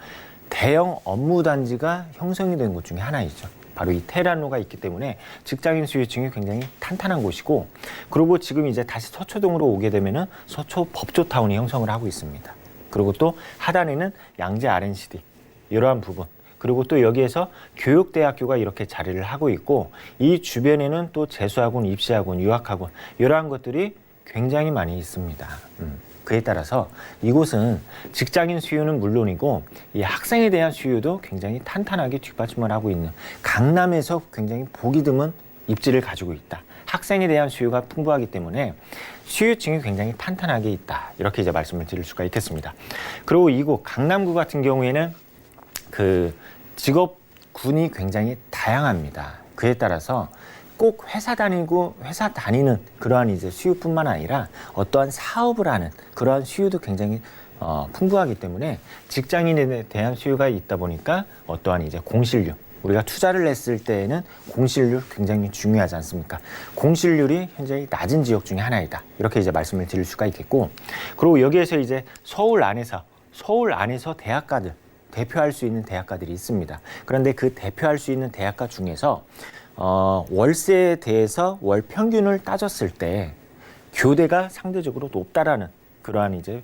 대형 업무단지가 형성이 된 곳 중에 하나이죠. 바로 이 테헤란로가 있기 때문에 직장인 수요층이 굉장히 탄탄한 곳이고, 그리고 지금 이제 다시 서초동으로 오게 되면은 서초 법조타운이 형성을 하고 있습니다. 그리고 또 하단에는 양재 R&CD, 이러한 부분, 그리고 또 여기에서 교육대학교가 이렇게 자리를 하고 있고, 이 주변에는 또 재수학원, 입시학원, 유학학원, 이러한 것들이 굉장히 많이 있습니다. 그에 따라서 이곳은 직장인 수요는 물론이고 이 학생에 대한 수요도 굉장히 탄탄하게 뒷받침을 하고 있는, 강남에서 굉장히 보기 드문 입지를 가지고 있다. 학생에 대한 수요가 풍부하기 때문에 수요층이 굉장히 탄탄하게 있다. 이렇게 이제 말씀을 드릴 수가 있겠습니다. 그리고 이곳 강남구 같은 경우에는 그 직업군이 굉장히 다양합니다. 그에 따라서 꼭 회사 다니는 그러한 이제 수요뿐만 아니라 어떠한 사업을 하는 그러한 수요도 굉장히 풍부하기 때문에 직장인에 대한 수요가 있다 보니까 어떠한 이제 공실률, 우리가 투자를 했을 때에는 공실률 굉장히 중요하지 않습니까? 공실률이 현재 낮은 지역 중에 하나이다. 이렇게 이제 말씀을 드릴 수가 있겠고, 그리고 여기에서 이제 서울 안에서 대학가들, 대표할 수 있는 대학가들이 있습니다. 그런데 그 대표할 수 있는 대학가 중에서 월세에 대해서 월 평균을 따졌을 때 교대가 상대적으로 높다라는 그러한 이제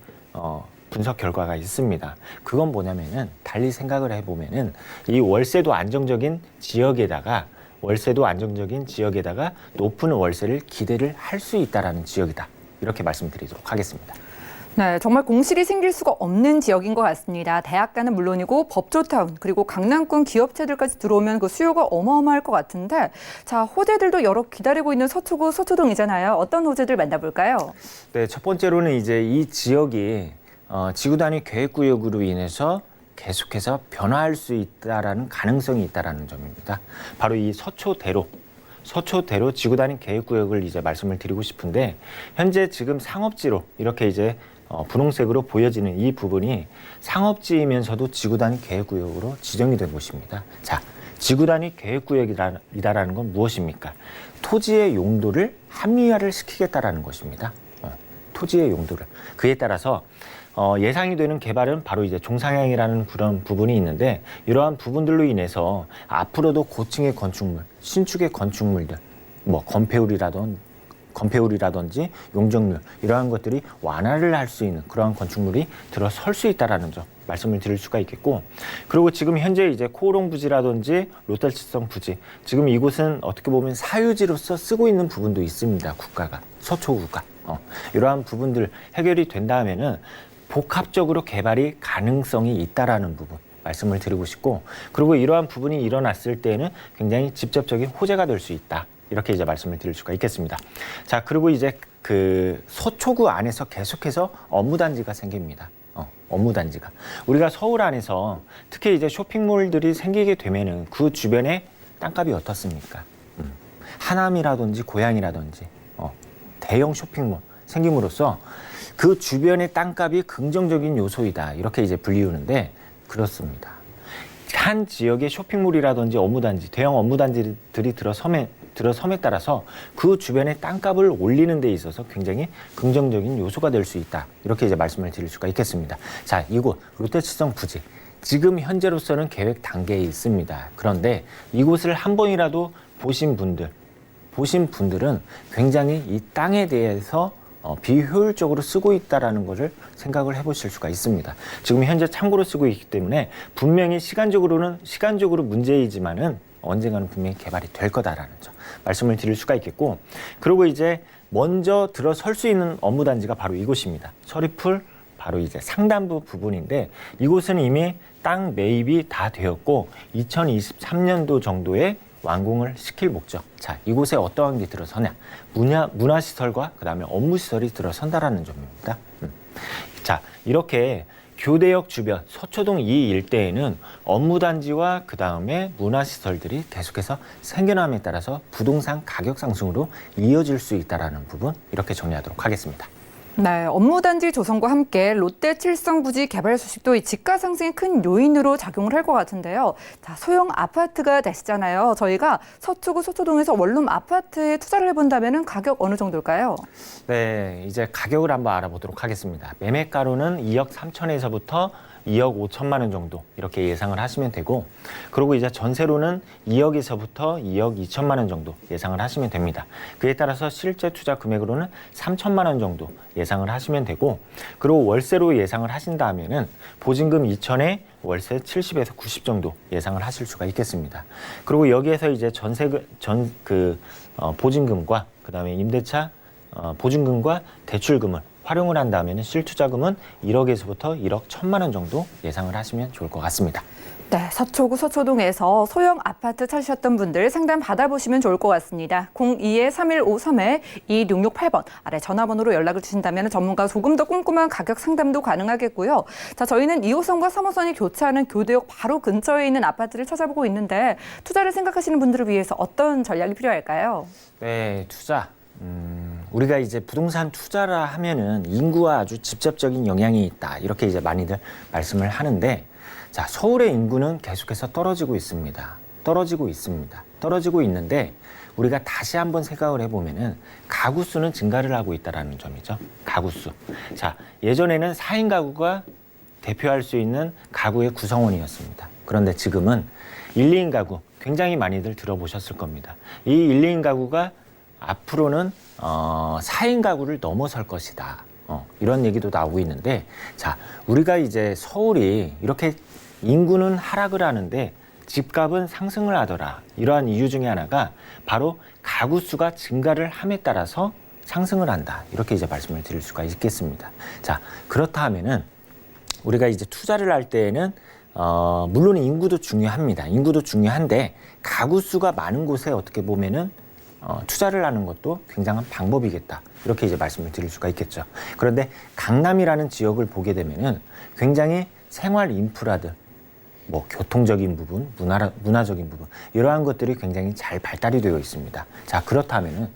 분석 결과가 있습니다. 그건 뭐냐면은 달리 생각을 해보면은 이 월세도 안정적인 지역에다가 높은 월세를 기대를 할 수 있다라는 지역이다. 이렇게 말씀드리도록 하겠습니다. 네, 정말 공실이 생길 수가 없는 지역인 것 같습니다. 대학가는 물론이고 법조타운 그리고 강남권 기업체들까지 들어오면 그 수요가 어마어마할 것 같은데, 자, 호재들도 여러 기다리고 있는 서초구 서초동이잖아요. 어떤 호재들 만나볼까요? 네, 첫 번째로는 이제 이 지역이 지구 단위 계획구역으로 인해서 계속해서 변화할 수 있다라는 가능성이 있다라는 점입니다. 바로 이 서초대로 지구 단위 계획구역을 이제 말씀을 드리고 싶은데, 현재 지금 상업지로 이렇게 이제 분홍색으로 보여지는 이 부분이 상업지이면서도 지구 단위 계획구역으로 지정이 된 곳입니다. 자, 지구 단위 계획구역이다라는 건 무엇입니까? 토지의 용도를 합리화를 시키겠다라는 것입니다. 토지의 용도를. 그에 따라서 예상이 되는 개발은 바로 이제 종상향이라는 그런 부분이 있는데, 이러한 부분들로 인해서 앞으로도 고층의 건축물, 신축의 건축물들, 뭐 건폐율이라든지 용적률 이러한 것들이 완화를 할 수 있는 그러한 건축물이 들어설 수 있다라는 점 말씀을 드릴 수가 있겠고, 그리고 지금 현재 이제 코오롱 부지라든지 롯데칠성 부지, 지금 이곳은 어떻게 보면 사유지로서 쓰고 있는 부분도 있습니다. 국가가, 서초구가. 이러한 부분들 해결이 된다면은 복합적으로 개발이 가능성이 있다라는 부분 말씀을 드리고 싶고, 그리고 이러한 부분이 일어났을 때는 굉장히 직접적인 호재가 될 수 있다. 이렇게 이제 말씀을 드릴 수가 있겠습니다. 자, 그리고 이제 그 서초구 안에서 계속해서 업무단지가 생깁니다. 업무단지가. 우리가 서울 안에서 특히 이제 쇼핑몰들이 생기게 되면은 그 주변에 땅값이 어떻습니까? 하남이라든지 고양이라든지 대형 쇼핑몰 생김으로써 그 주변의 땅값이 긍정적인 요소이다. 이렇게 이제 불리우는데, 그렇습니다. 한 지역의 쇼핑몰이라든지 업무단지, 대형 업무단지들이 들어섬에 따라서 그 주변의 땅값을 올리는 데 있어서 굉장히 긍정적인 요소가 될 수 있다. 이렇게 이제 말씀을 드릴 수가 있겠습니다. 자, 이곳 롯데칠성 부지. 지금 현재로서는 계획 단계에 있습니다. 그런데 이곳을 한 번이라도 보신 분들은 굉장히 이 땅에 대해서 비효율적으로 쓰고 있다라는 것을 생각을 해보실 수가 있습니다. 지금 현재 참고로 쓰고 있기 때문에 분명히 시간적으로 문제이지만은 언젠가는 분명히 개발이 될 거다라는 점 말씀을 드릴 수가 있겠고, 그리고 이제 먼저 들어설 수 있는 업무단지가 바로 이곳입니다. 서리풀 바로 이제 상단부 부분인데, 이곳은 이미 땅 매입이 다 되었고 2023년도 정도에 완공을 시킬 목적. 자, 이곳에 어떠한 게 들어서냐? 문화시설과 그 다음에 업무시설이 들어선다라는 점입니다. 자, 이렇게 교대역 주변 서초동 이 일대에는 업무단지와 그 다음에 문화시설들이 계속해서 생겨남에 따라서 부동산 가격 상승으로 이어질 수 있다는 부분, 이렇게 정리하도록 하겠습니다. 네, 업무단지 조성과 함께 롯데칠성 부지 개발 소식도 이 집가 상승의 큰 요인으로 작용을 할 것 같은데요. 자, 소형 아파트가 되시잖아요. 저희가 서초구 서초동에서 원룸 아파트에 투자를 해본다면 가격 어느 정도일까요? 네, 이제 가격을 한번 알아보도록 하겠습니다. 매매가로는 2억 3천에서부터 2억 5천만 원 정도 이렇게 예상을 하시면 되고, 그리고 이제 전세로는 2억에서부터 2억 2천만 원 정도 예상을 하시면 됩니다. 그에 따라서 실제 투자 금액으로는 3천만 원 정도 예상을 하시면 되고, 그리고 월세로 예상을 하신다면은 보증금 2천에 월세 70에서 90 정도 예상을 하실 수가 있겠습니다. 그리고 여기에서 이제 보증금과 그다음에 임대차 보증금과 대출금을 활용을 한다면 실투자금은 1억에서부터 1억 1천만 원 정도 예상을 하시면 좋을 것 같습니다. 네, 서초구 서초동에서 소형 아파트 찾으셨던 분들 상담 받아보시면 좋을 것 같습니다. 02-3153-2668번 아래 전화번호로 연락을 주신다면 전문가 조금 더 꼼꼼한 가격 상담도 가능하겠고요. 자, 저희는 2호선과 3호선이 교차하는 교대역 바로 근처에 있는 아파트를 찾아보고 있는데 투자를 생각하시는 분들을 위해서 어떤 전략이 필요할까요? 네, 투자. 우리가 이제 부동산 투자라 하면은 인구와 아주 직접적인 영향이 있다. 이렇게 이제 많이들 말씀을 하는데 자, 서울의 인구는 계속해서 떨어지고 있습니다. 떨어지고 있는데 우리가 다시 한번 생각을 해보면은 가구 수는 증가를 하고 있다는 점이죠. 가구 수. 자, 예전에는 4인 가구가 대표할 수 있는 가구의 구성원이었습니다. 그런데 지금은 1, 2인 가구 굉장히 많이들 들어보셨을 겁니다. 이 1, 2인 가구가 앞으로는 4인 가구를 넘어설 것이다. 이런 얘기도 나오고 있는데 자, 우리가 이제 서울이 이렇게 인구는 하락을 하는데 집값은 상승을 하더라. 이러한 이유 중에 하나가 바로 가구 수가 증가를 함에 따라서 상승을 한다. 이렇게 이제 말씀을 드릴 수가 있겠습니다. 자, 그렇다 하면은 우리가 이제 투자를 할 때에는 물론 인구도 중요합니다. 인구도 중요한데 가구 수가 많은 곳에 어떻게 보면은 투자를 하는 것도 굉장한 방법이겠다. 이렇게 이제 말씀을 드릴 수가 있겠죠. 그런데 강남이라는 지역을 보게 되면은 굉장히 생활 인프라들, 뭐 교통적인 부분, 문화적인 부분 이러한 것들이 굉장히 잘 발달이 되어 있습니다. 자, 그렇다면은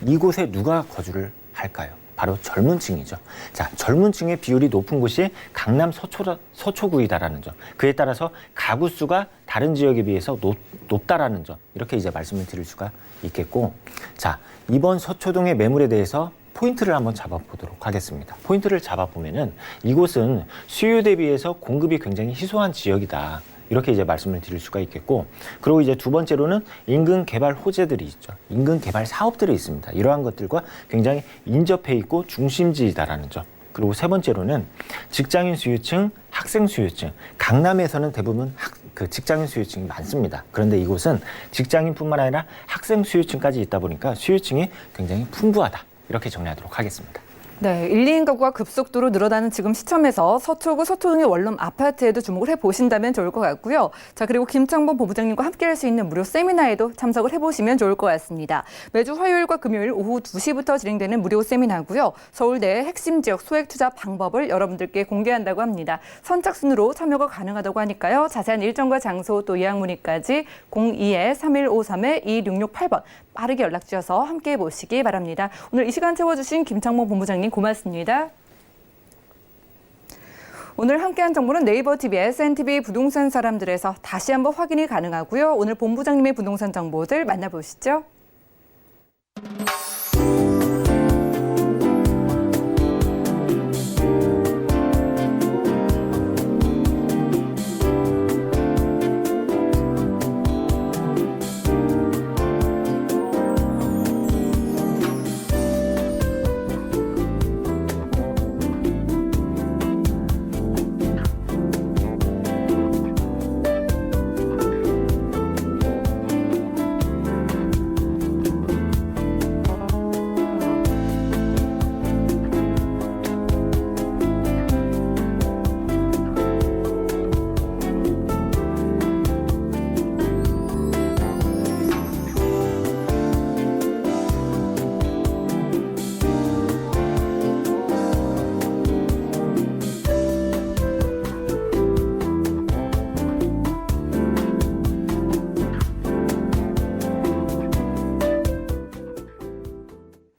이곳에 누가 거주를 할까요? 바로 젊은 층이죠. 자, 젊은 층의 비율이 높은 곳이 강남 서초구이다라는 점. 그에 따라서 가구 수가 다른 지역에 비해서 높다라는 점. 이렇게 이제 말씀을 드릴 수가 있겠고. 자, 이번 서초동의 매물에 대해서 포인트를 한번 잡아보도록 하겠습니다. 포인트를 잡아보면은 이곳은 수요 대비해서 공급이 굉장히 희소한 지역이다. 이렇게 이제 말씀을 드릴 수가 있겠고, 그리고 이제 두 번째로는 인근 개발 호재들이 있죠. 인근 개발 사업들이 있습니다. 이러한 것들과 굉장히 인접해 있고 중심지이다라는 점. 그리고 세 번째로는 직장인 수요층, 학생 수요층. 강남에서는 대부분 직장인 수요층이 많습니다. 그런데 이곳은 직장인뿐만 아니라 학생 수요층까지 있다 보니까 수요층이 굉장히 풍부하다. 이렇게 정리하도록 하겠습니다. 네, 1, 2인 가구가 급속도로 늘어나는 지금 시점에서 서초구 서초동의 원룸 아파트에도 주목을 해보신다면 좋을 것 같고요. 자, 그리고 김창범 본부장님과 함께할 수 있는 무료 세미나에도 참석을 해보시면 좋을 것 같습니다. 매주 화요일과 금요일 오후 2시부터 진행되는 무료 세미나고요. 서울대의 핵심 지역 소액 투자 방법을 여러분들께 공개한다고 합니다. 선착순으로 참여가 가능하다고 하니까요. 자세한 일정과 장소 또 예약 문의까지 02-3153-2668번 빠르게 연락 주셔서 함께해 보시기 바랍니다. 오늘 이 시간 채워주신 김창범 본부장님 고맙습니다. 오늘 함께한 정보는 네이버 TV, SNTV 부동산 사람들에서 다시 한번 확인이 가능하고요. 오늘 본부장님의 부동산 정보들 만나보시죠.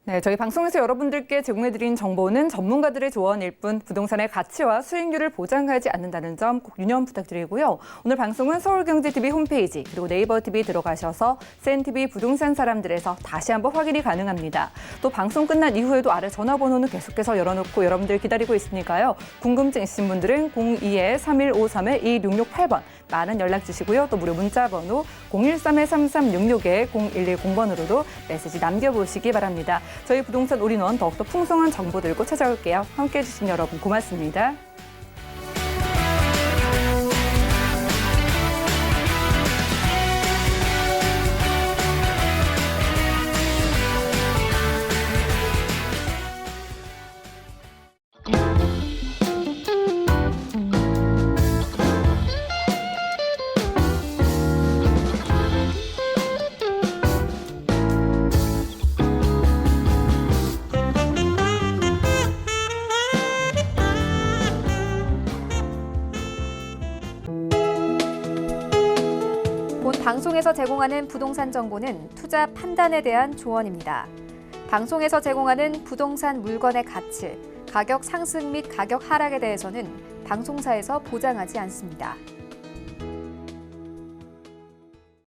네, 저희 방송에서 여러분들께 제공해드린 정보는 전문가들의 조언일 뿐 부동산의 가치와 수익률을 보장하지 않는다는 점 꼭 유념 부탁드리고요. 오늘 방송은 서울경제TV 홈페이지 그리고 네이버 TV 들어가셔서 SNTV 부동산 사람들에서 다시 한번 확인이 가능합니다. 또 방송 끝난 이후에도 아래 전화번호는 계속해서 열어놓고 여러분들 기다리고 있으니까요. 궁금증 있으신 분들은 02-3153-2668번 많은 연락 주시고요. 또 무료 문자 번호 013-3366-0110번으로도 메시지 남겨보시기 바랍니다. 저희 부동산 올인원 더욱더 풍성한 정보 들고 찾아올게요. 함께해 주신 여러분 고맙습니다. 방송에서 제공하는 부동산 정보는 투자 판단에 대한 조언입니다. 방송에서 제공하는 부동산 물건의 가치, 가격 상승 및 가격 하락에 대해서는 방송사에서 보장하지 않습니다.